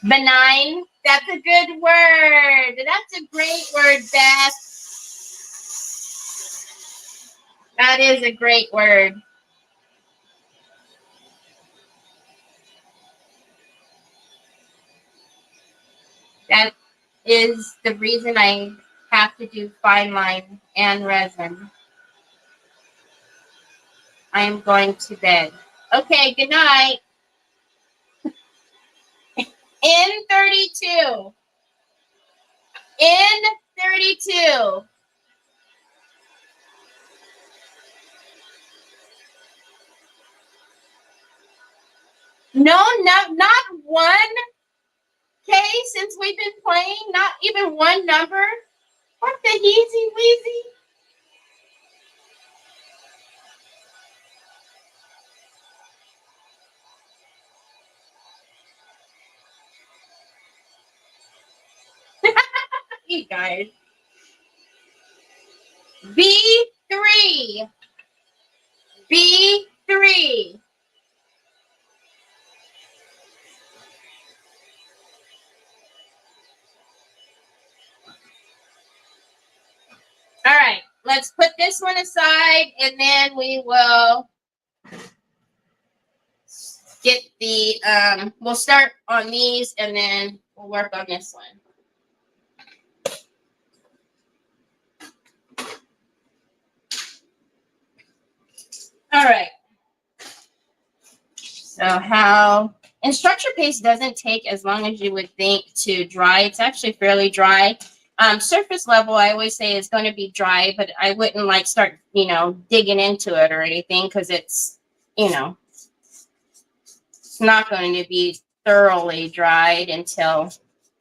Benign. That's a good word. That's a great word, Beth. That is a great word. That is the reason I have to do fine line and resin. I am going to bed. Okay, good night. In 32. In 32. No, not one. Okay, since we've been playing, not even one number. What the heezy weezy? You guys. B3. B3. All right, let's put this one aside, and then we will get the, we'll start on these, and then we'll work on this one. All right. So and structure paste doesn't take as long as you would think to dry. It's actually fairly dry. Surface level, I always say, is going to be dry, but I wouldn't like start, you know, digging into it or anything, because it's, you know, it's not going to be thoroughly dried until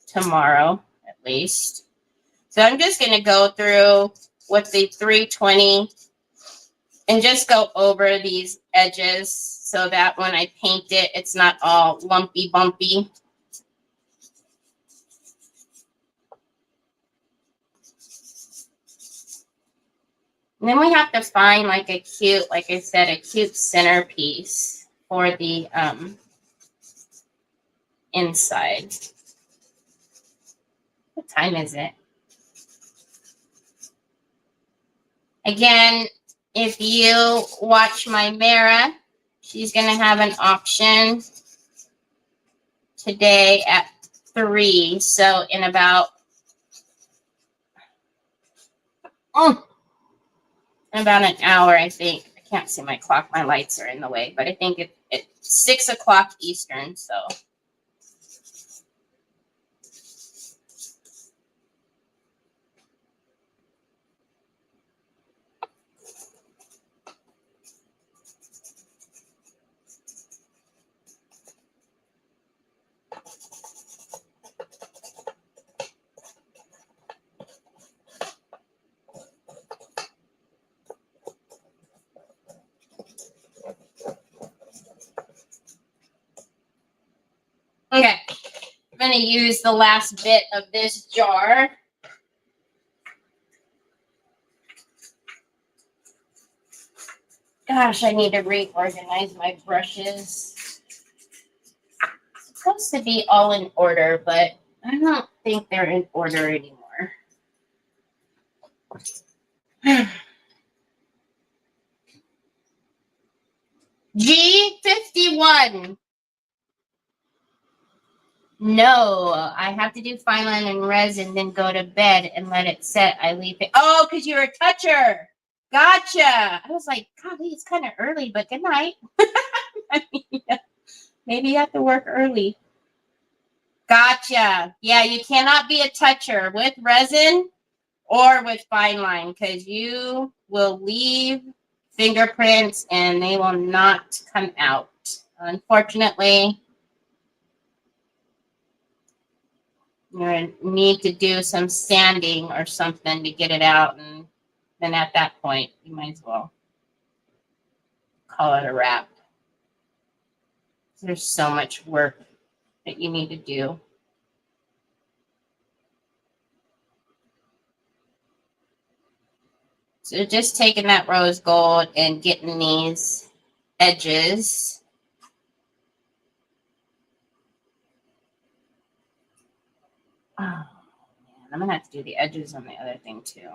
tomorrow, at least. So I'm just going to go through with the 320 and just go over these edges so that when I paint it, it's not all lumpy bumpy. And then we have to find like a cute, like I said, a cute centerpiece for the inside. What time is it? Again, if you watch my Mara, she's going to have an auction today at 3. So in about About an hour, I think. I can't see my clock. My lights are in the way, but I think it's 6 o'clock Eastern, so. Okay, I'm going to use the last bit of this jar. Gosh, I need to reorganize my brushes. It's supposed to be all in order, but I don't think they're in order anymore. G51. No, I have to do fine line and resin, then go to bed and let it set. I leave it. Oh, because you're a toucher. Gotcha. I was like, golly, it's kind of early, but good night. I mean, maybe you have to work early. Gotcha. Yeah, you cannot be a toucher with resin or with fine line because you will leave fingerprints and they will not come out. Unfortunately, you need to do some sanding or something to get it out, and then at that point, you might as well call it a wrap. There's so much work that you need to do. So just taking that rose gold and getting these edges. Oh, man, I'm going to have to do the edges on the other thing too.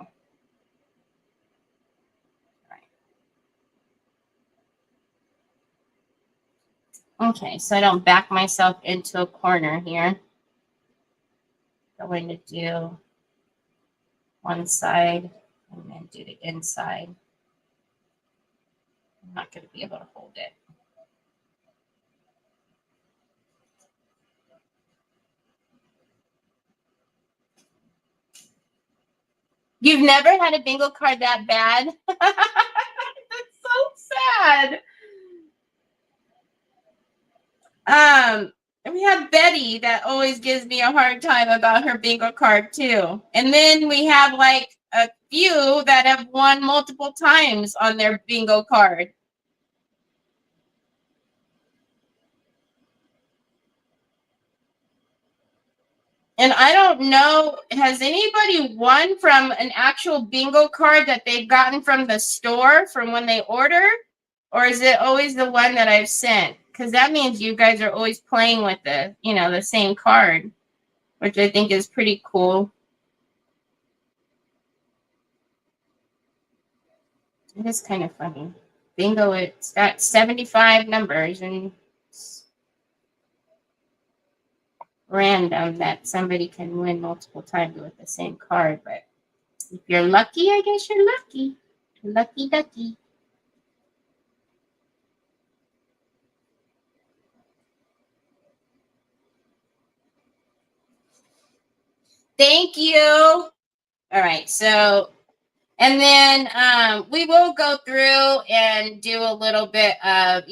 Okay, so I don't back myself into a corner here. I'm going to do one side and then do the inside. I'm not going to be able to hold it. You've never had a bingo card that bad? That's so sad. We have Betty that always gives me a hard time about her bingo card too. And then we have like a few that have won multiple times on their bingo card. And I don't know, has anybody won from an actual bingo card that they've gotten from the store from when they order? Or is it always the one that I've sent? Because that means you guys are always playing with the same card, which I think is pretty cool. It is kind of funny. Bingo, it's got 75 numbers and it's random that somebody can win multiple times with the same card. But if you're lucky, I guess you're lucky. Lucky ducky. Thank you. All right, so, and then we will go through and do a little bit of,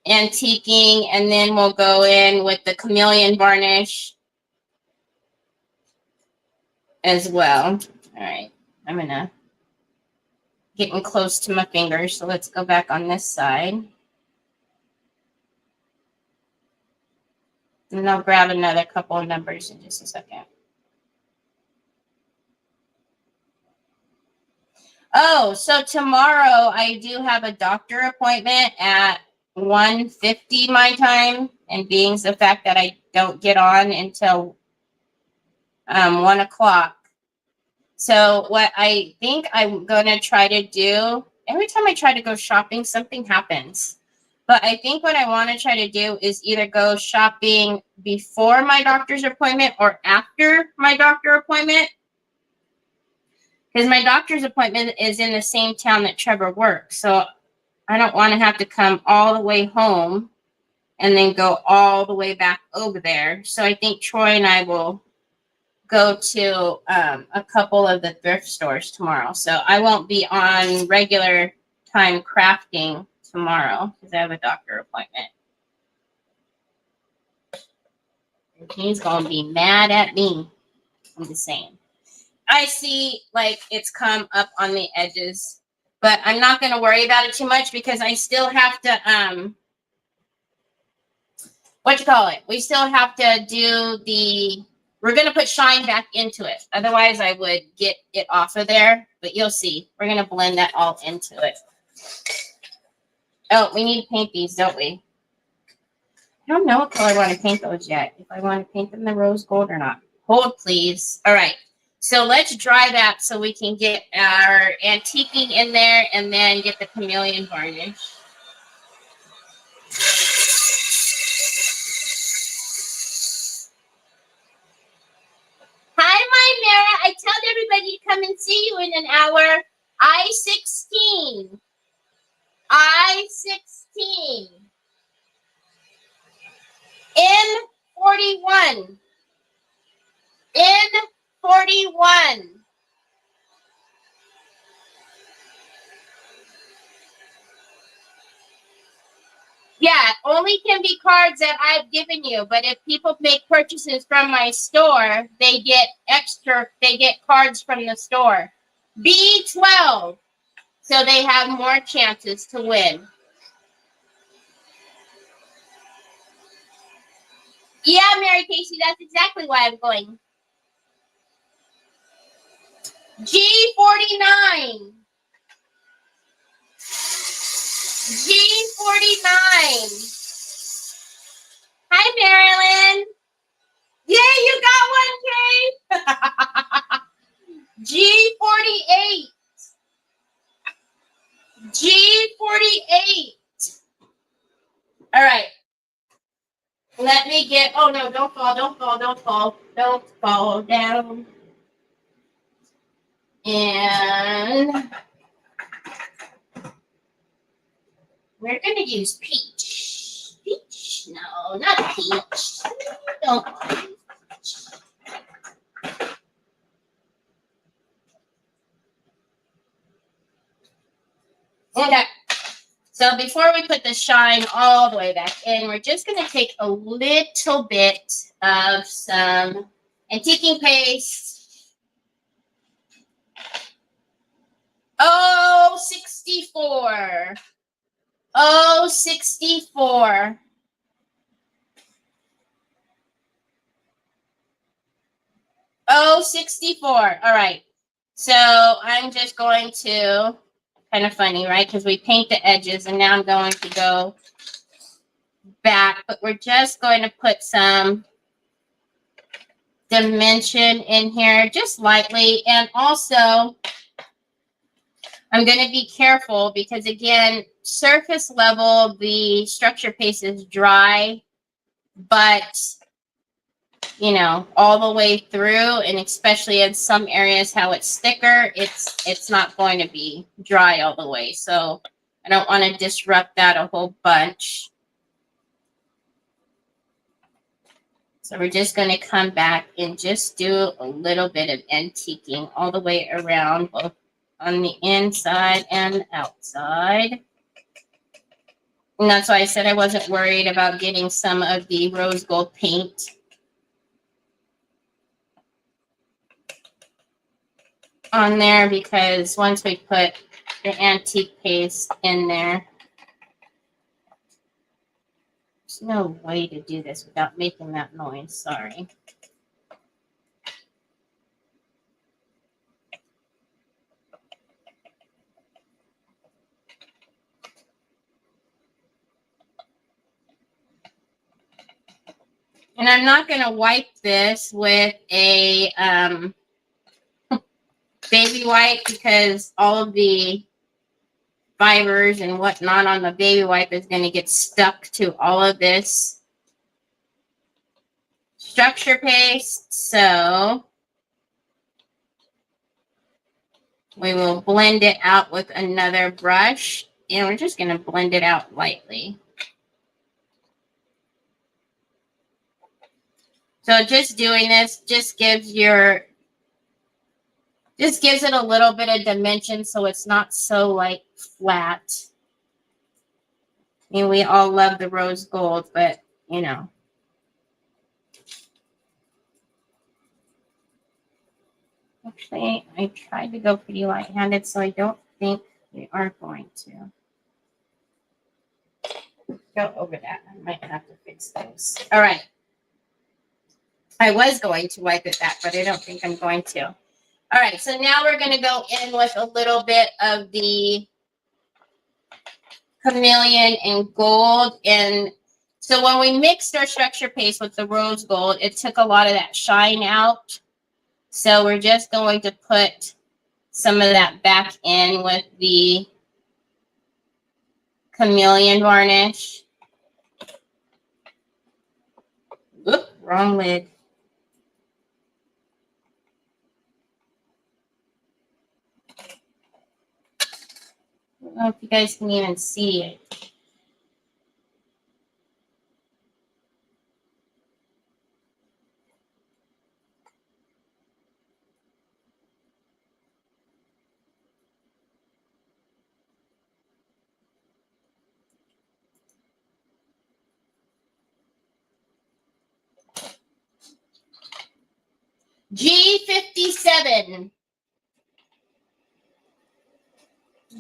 antiquing, and then we'll go in with the chameleon varnish as well. All right, I'm gonna getting close to my fingers, so let's go back on this side. And I'll grab another couple of numbers in just a second. Oh, so tomorrow I do have a doctor appointment at 1:50 my time, and being the fact that I don't get on until 1 o'clock. So what I think I'm gonna try to do, every time I try to go shopping, something happens. But I think what I want to try to do is either go shopping before my doctor's appointment or after my doctor appointment. Because my doctor's appointment is in the same town that Trevor works. So I don't want to have to come all the way home and then go all the way back over there. So I think Troy and I will go to a couple of the thrift stores tomorrow. So I won't be on regular time crafting tomorrow because I have a doctor appointment. And he's going to be mad at me. I'm just saying. I see like it's come up on the edges, but I'm not going to worry about it too much because I still have to, we still have to do we're going to put shine back into it. Otherwise I would get it off of there, but you'll see. We're going to blend that all into it. Oh, we need to paint these, don't we? I don't know what color I want to paint those yet. If I want to paint them the rose gold or not. Hold, please. All right. So let's dry that so we can get our antiquing in there and then get the chameleon varnish. Hi, my Mara. I told everybody to come and see you in an hour. I-16. I-16. N41. N41. Yeah, only can be cards that I've given you. But if people make purchases from my store, they get cards from the store. B12. So they have more chances to win. Yeah, Mary Casey, that's exactly why I'm going. G49. G49. Hi, Marilyn. Yeah, you got one, Kay. G48. G48. All right. Let me get, oh no, don't fall, don't fall, don't fall. Don't fall down. And we're going to use peach. Peach? No, not peach. Don't want to use peach. Okay. So before we put the shine all the way back in, we're just going to take a little bit of some antiquing paste. Oh, 64. Oh, 64. Oh, 64. All right. So I'm just going to, kind of funny, right? Because we paint the edges and now I'm going to go back, but we're just going to put some dimension in here just lightly. And also I'm going to be careful because again, surface level, the structure paste is dry, but you know, all the way through, and especially in some areas how it's thicker, it's not going to be dry all the way. So I don't want to disrupt that a whole bunch. So we're just going to come back and just do a little bit of antiquing all the way around, both on the inside and outside. And that's why I said I wasn't worried about getting some of the rose gold paint on there, because once we put the antique paste in there, there's no way to do this without making that noise. Sorry. And I'm not going to wipe this with a baby wipe because all of the fibers and whatnot on the baby wipe is going to get stuck to all of this structure paste. So We will blend it out with another brush, and we're just going to blend it out lightly. So just doing this just gives it a little bit of dimension so it's not so like flat. I mean, we all love the rose gold, but you know. Actually, I tried to go pretty light-handed, so I don't think we are going to go over that. I might have to fix those. All right. I was going to wipe it back, but I don't think I'm going to. All right, so now we're going to go in with a little bit of the chameleon and gold. And so when we mixed our structure paste with the rose gold, it took a lot of that shine out. So we're just going to put some of that back in with the chameleon varnish. Oop, wrong lid. I don't know if you guys can even see it. G57.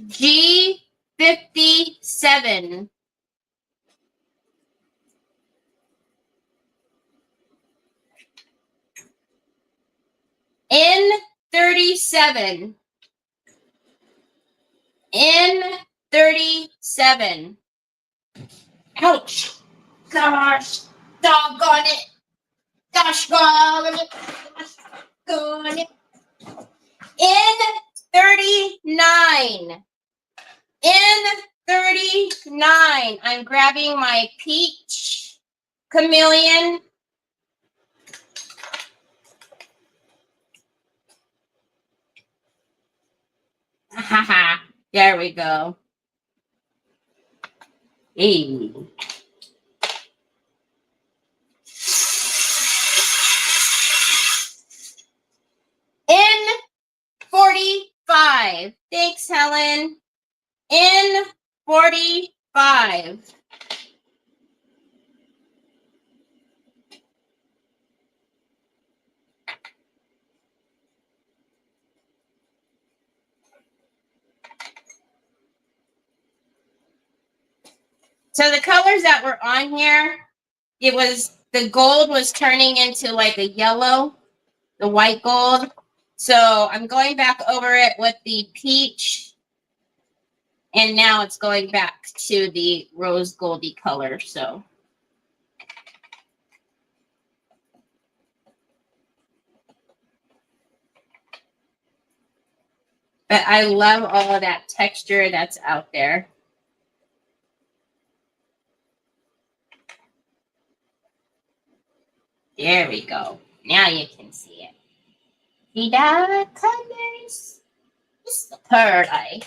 G57. N37. N37. Ouch. Gosh. Doggone it. Gosh, gone it. Gone it. N39. N39. I'm grabbing my peach chameleon. Haha. There we go. Hey. N45. Thanks, Helen. N45. So the colors that were on here, the gold was turning into like a yellow, the white gold. So I'm going back over it with the peach. And now it's going back to the rose goldy color. So but I love all of that texture that's out there. There we go. Now you can see it. See the colors? It's the pearly.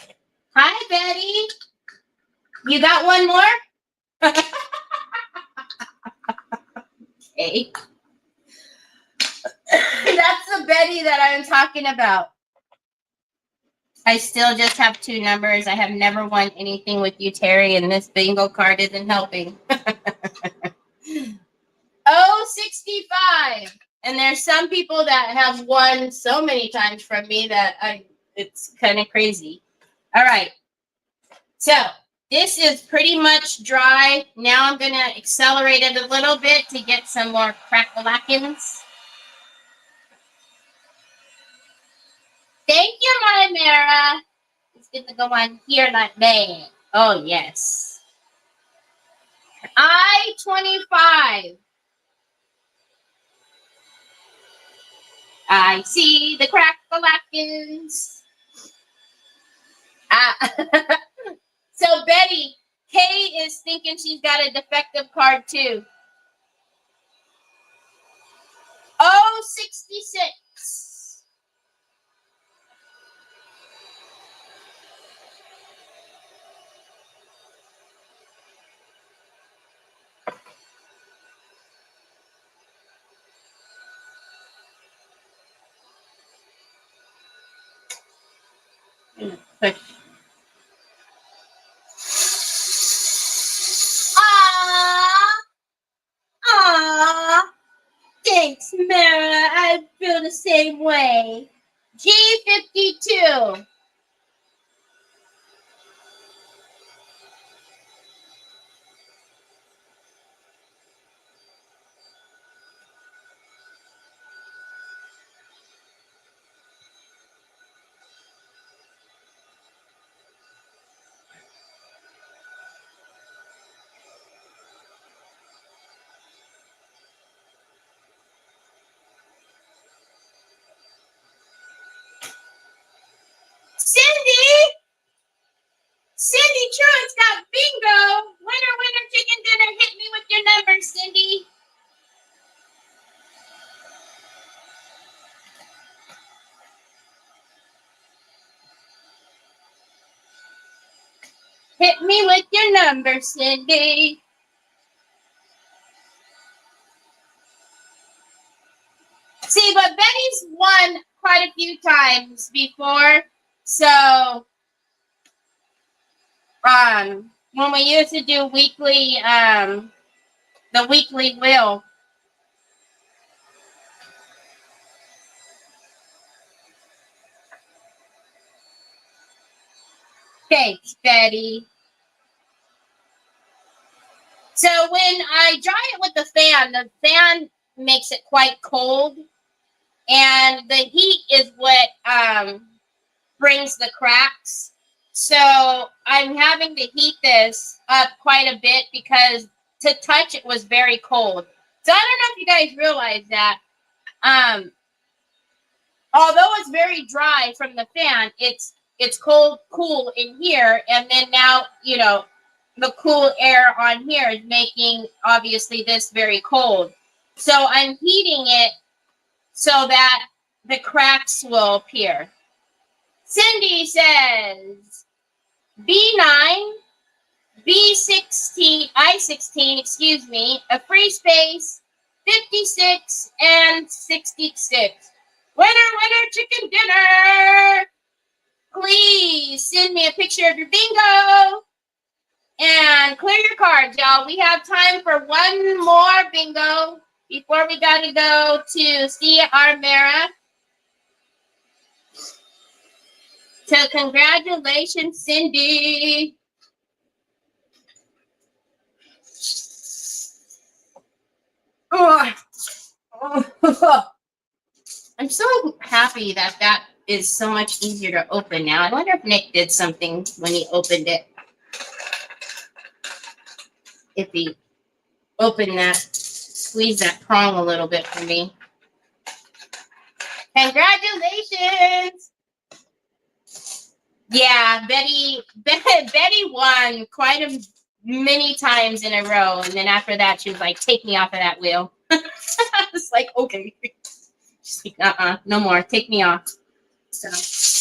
Hi, Betty. You got one more? Okay. That's the Betty that I'm talking about. I still just have 2 numbers. I have never won anything with you, Terry, and this bingo card isn't helping. 065. And there's some people that have won so many times from me that it's kind of crazy. All right. So this is pretty much dry. Now I'm going to accelerate it a little bit to get some more crackalackins. Thank you, my Mara. It's going to go on here like that. Oh, yes. I-25. I see the crackalackins. So Betty, Kay is thinking she's got a defective card too. 066. Thanks, Mara. I feel the same way. G52. Cindy! Cindy Truitt's got bingo! Winner, winner, chicken dinner. Hit me with your number, Cindy. Hit me with your number, Cindy. See, but Betty's won quite a few times before. So, when we used to do weekly, the weekly wheel. Thanks, Betty. So when I dry it with the fan makes it quite cold, and the heat is what brings the cracks. So I'm having to heat this up quite a bit because to touch it was very cold. So I don't know if you guys realize that. Although it's very dry from the fan, it's cool in here, and then now, you know, the cool air on here is making obviously this very cold. So I'm heating it so that the cracks will appear. Cindy says B9, B16, I16, excuse me, a free space, 56 and 66. Winner, winner, chicken dinner. Please send me a picture of your bingo. And clear your cards, y'all. We have time for one more bingo before we got to go to see our Mara. So congratulations, Cindy. Oh. I'm so happy that that is so much easier to open now. I wonder if Nick did something when he opened it. If he opened that, squeeze that prong a little bit for me. Congratulations! Yeah, Betty won quite a many times in a row, and then after that, she was like, "Take me off of that wheel." I was like, "Okay." She's like, no more. Take me off. So,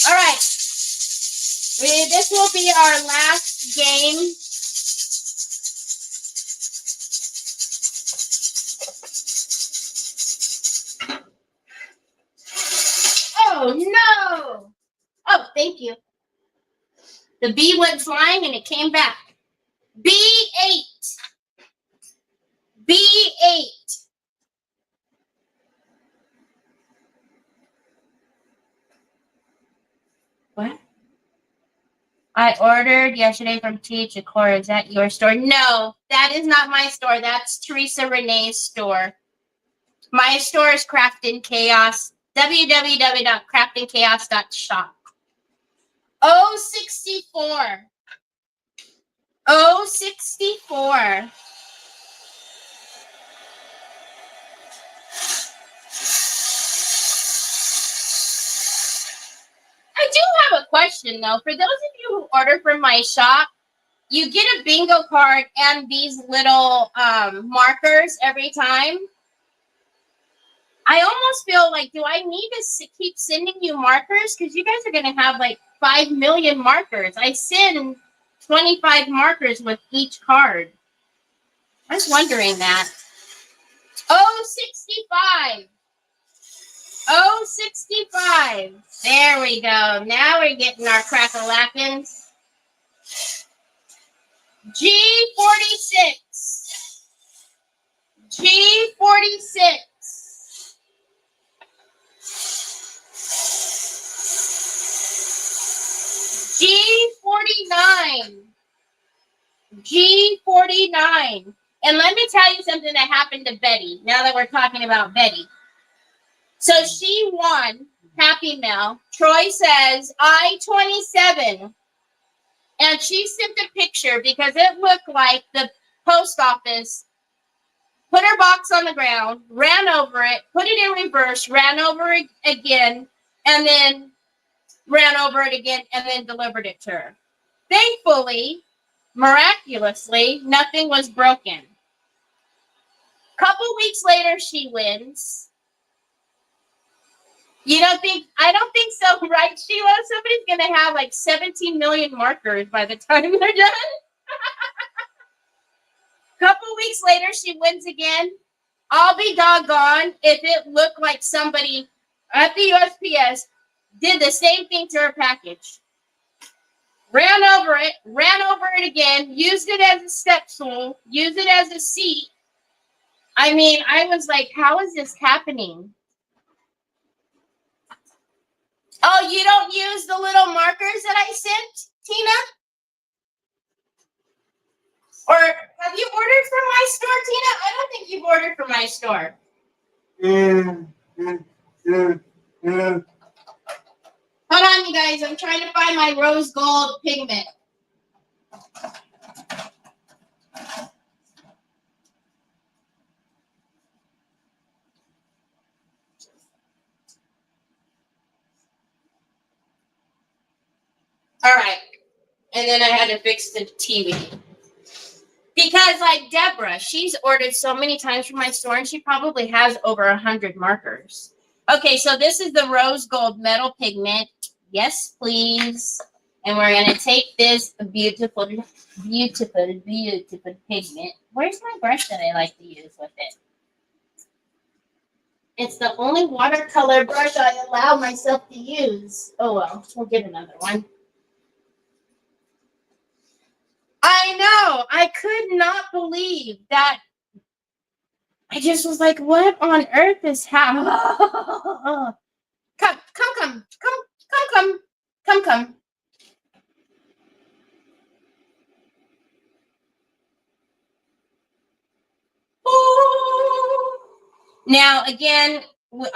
all right. This will be our last game. Oh, no. Oh, thank you. The bee went flying and it came back. B8. B8. What? I ordered yesterday from TH Core. Is that your store? No, that is not my store. That's Teresa Renee's store. My store is Craft in Chaos. www.craftinchaos.shop. 064. 064. I do have a question though. For those of you who order from my shop, you get a bingo card and these little markers every time. I almost feel like, do I need to keep sending you markers? Because you guys are going to have like 5 million markers. I send 25 markers with each card. I was wondering that. 065. 065. There we go. Now we're getting our crack-a-lackins. G46. G46. G49. And let me tell you something that happened to Betty, now that we're talking about Betty. So she won Happy Mail. Troy says, I-27. And she sent a picture because it looked like the post office put her box on the ground, ran over it, put it in reverse, ran over it again, and then ran over it again, and then delivered it to her. Thankfully, miraculously, nothing was broken. Couple weeks later, she wins. I don't think so, right, Sheila? Somebody's going to have like 17 million markers by the time they're done. Couple weeks later, she wins again. I'll be doggone if it looked like somebody at the USPS did the same thing to her package. Ran over it again, used it as a step stool, used it as a seat. I mean, I was like, how is this happening? Oh, you don't use the little markers that I sent, Tina? Or have you ordered from my store, Tina? I don't think you've ordered from my store. Hold on, you guys. I'm trying to find my rose gold pigment. All right. And then I had to fix the TV. Because like Deborah, she's ordered so many times from my store and she probably has over 100 markers. Okay, so this is the rose gold metal pigment. Yes, please. And we're going to take this beautiful pigment. Where's my brush that I like to use with it? It's the only watercolor brush I allow myself to use. Oh, well, we'll get another one. I know. I could not believe that. I just was like, what on earth is happening? Come. Now, again,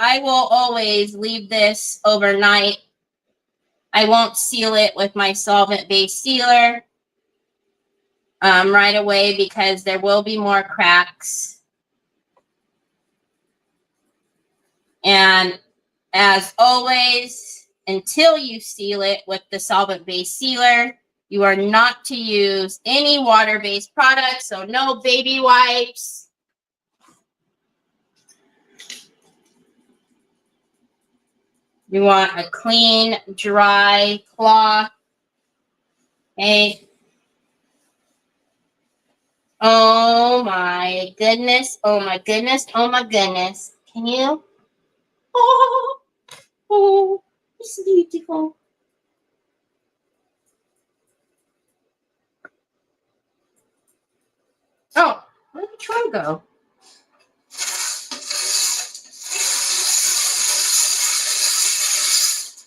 I will always leave this overnight. I won't seal it with my solvent-based sealer right away because there will be more cracks. And as always, until you seal it with the solvent-based sealer, you are not to use any water-based products, so no baby wipes. You want a clean, dry cloth. Okay. Oh my goodness. Oh my goodness. Oh my goodness. Can you? Oh, it's beautiful. Oh, where did Troy go?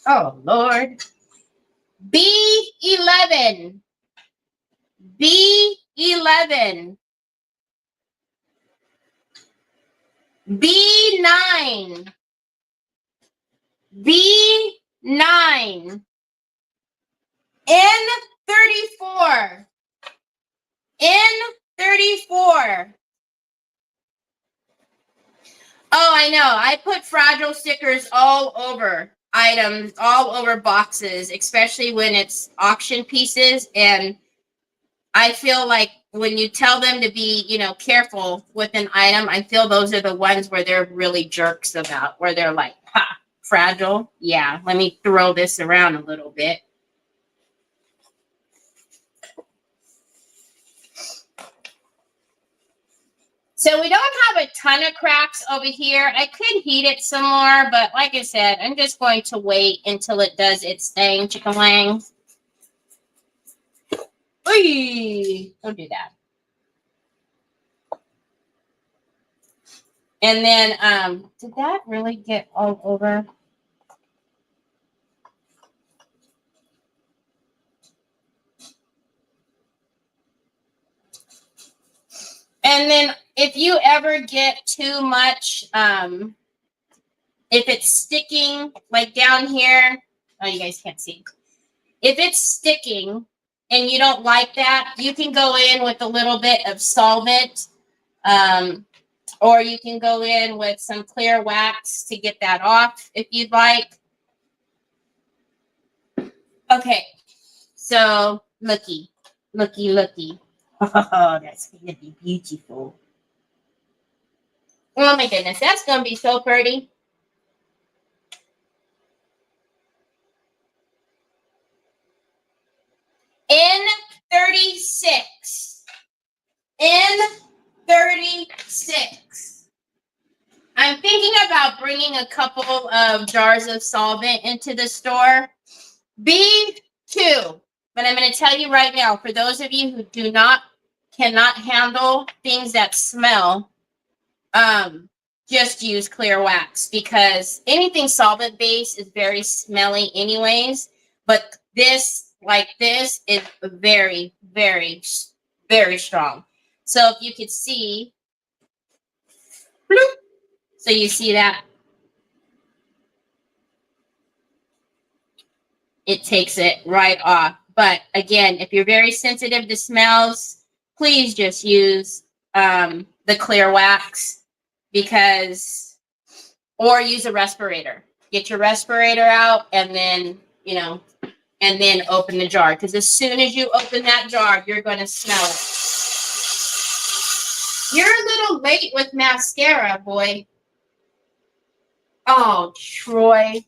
Oh, Lord. B11. B11. B9. B9. N34. N34. Oh, I know. I put fragile stickers all over items, all over boxes, especially when it's auction pieces. And I feel like when you tell them to be, careful with an item, I feel those are the ones where they're really jerks about, where they're like, ha, fragile. Yeah, let me throw this around a little bit. So we don't have a ton of cracks over here. I could heat it some more, but like I said, I'm just going to wait until it does its thing. Chicken-lang. Oy! Don't do that. And then, did that really get all over? And then if you ever get too much, if it's sticking like down here, oh, you guys can't see. If it's sticking and you don't like that, you can go in with a little bit of solvent, or you can go in with some clear wax to get that off if you'd like. Okay, so looky. Oh, that's gonna be beautiful. Oh my goodness, that's gonna be so pretty. N36. N36. I'm thinking about bringing a couple of jars of solvent into the store. B2. But I'm going to tell you right now, for those of you who cannot handle things that smell, just use clear wax, because anything solvent based is very smelly anyways. But this, like this, is very, very, very strong. So if you could see, bloop, so you see that, it takes it right off. But again, if you're very sensitive to smells, please just use the clear wax, because, or use a respirator. Get your respirator out and then, you know, and then open the jar. Because as soon as you open that jar, you're going to smell it. You're a little late with mascara, boy. Oh, Troy.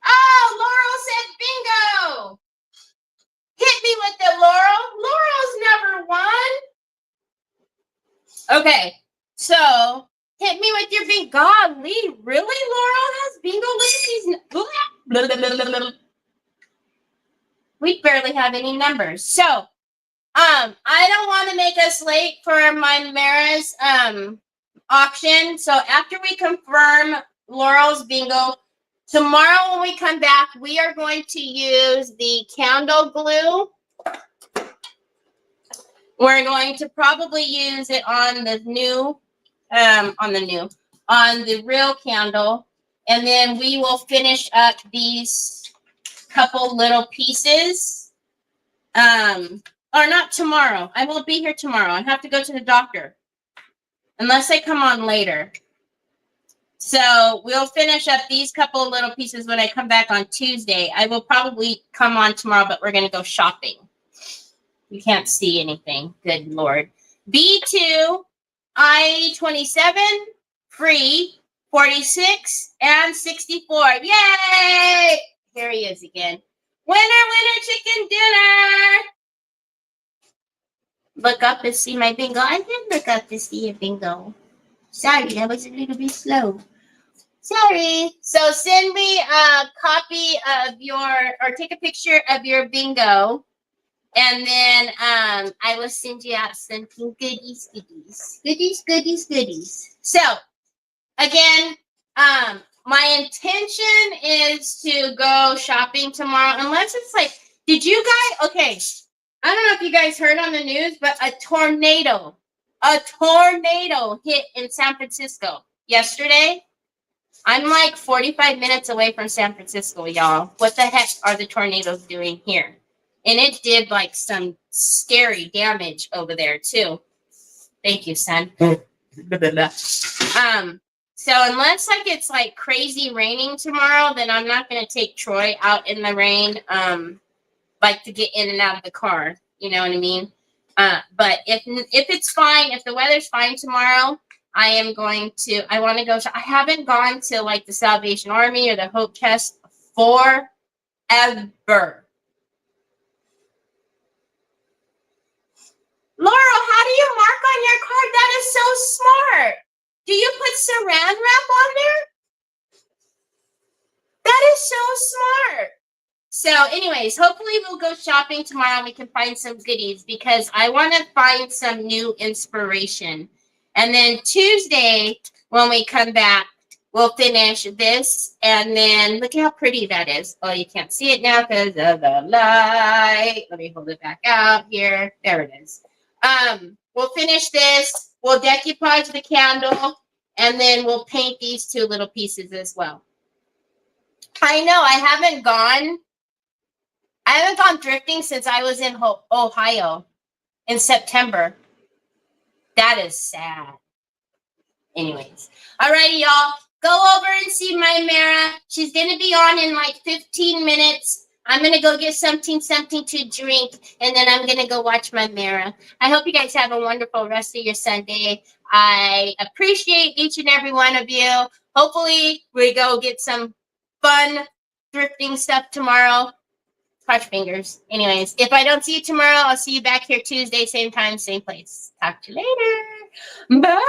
Oh, Laurel said bingo. Hit me with the Laurel. Laurel's never won. Okay, so hit me with your bingo. Golly, really? Laurel has bingo? Look at these. We barely have any numbers. So, I don't want to make us late for my Mara's auction. So after we confirm Laurel's bingo, tomorrow when we come back, we are going to use the candle glue. We're going to probably use it on the new, on the real candle. And then we will finish up these couple little pieces. Or not tomorrow. I won't be here tomorrow. I have to go to the doctor. Unless I come on later. So we'll finish up these couple of little pieces when I come back on Tuesday. I will probably come on tomorrow, but we're going to go shopping. You can't see anything. Good Lord. B2, I-27, free, 46, and 64. Yay! Here he is again. Winner, winner, chicken dinner. Look up and see my bingo. I did look up to see your bingo. Sorry, that was a little bit slow. Sorry. So send me a copy of your, or take a picture of your bingo. And then I will send you out some goodies. So, again, my intention is to go shopping tomorrow. Unless it's like, did you guys, okay, I don't know if you guys heard on the news, but a tornado hit in San Francisco yesterday. I'm like 45 minutes away from San Francisco, y'all. What the heck are the tornadoes doing here? And it did like some scary damage over there too. Thank you, son. So unless like it's like crazy raining tomorrow, then I'm not gonna take Troy out in the rain, like to get in and out of the car. You know what I mean? But if it's fine, if the weather's fine tomorrow, I want to go. I haven't gone to like the Salvation Army or the Hope Chest forever. Laurel, how do you mark on your card? That is so smart. Do you put saran wrap on there? That is so smart. So anyways, hopefully we'll go shopping tomorrow and we can find some goodies, because I want to find some new inspiration. And then Tuesday, when we come back, we'll finish this, and then look at how pretty that is. Oh, you can't see it now because of the light. Let me hold it back out here. There it is. We'll finish this. We'll decoupage the candle, and then we'll paint these two little pieces as well. I know I haven't gone thrifting since I was in Ohio in September. That is sad. Anyways, alrighty, y'all. Go over and see my Mara. She's gonna be on in like 15 minutes. I'm gonna go get something to drink, and then I'm gonna go watch my Mara. I hope you guys have a wonderful rest of your Sunday. I appreciate each and every one of you. Hopefully, we go get some fun thrifting stuff tomorrow. Cross fingers. Anyways, if I don't see you tomorrow, I'll see you back here Tuesday, same time, same place. Talk to you later. Bye.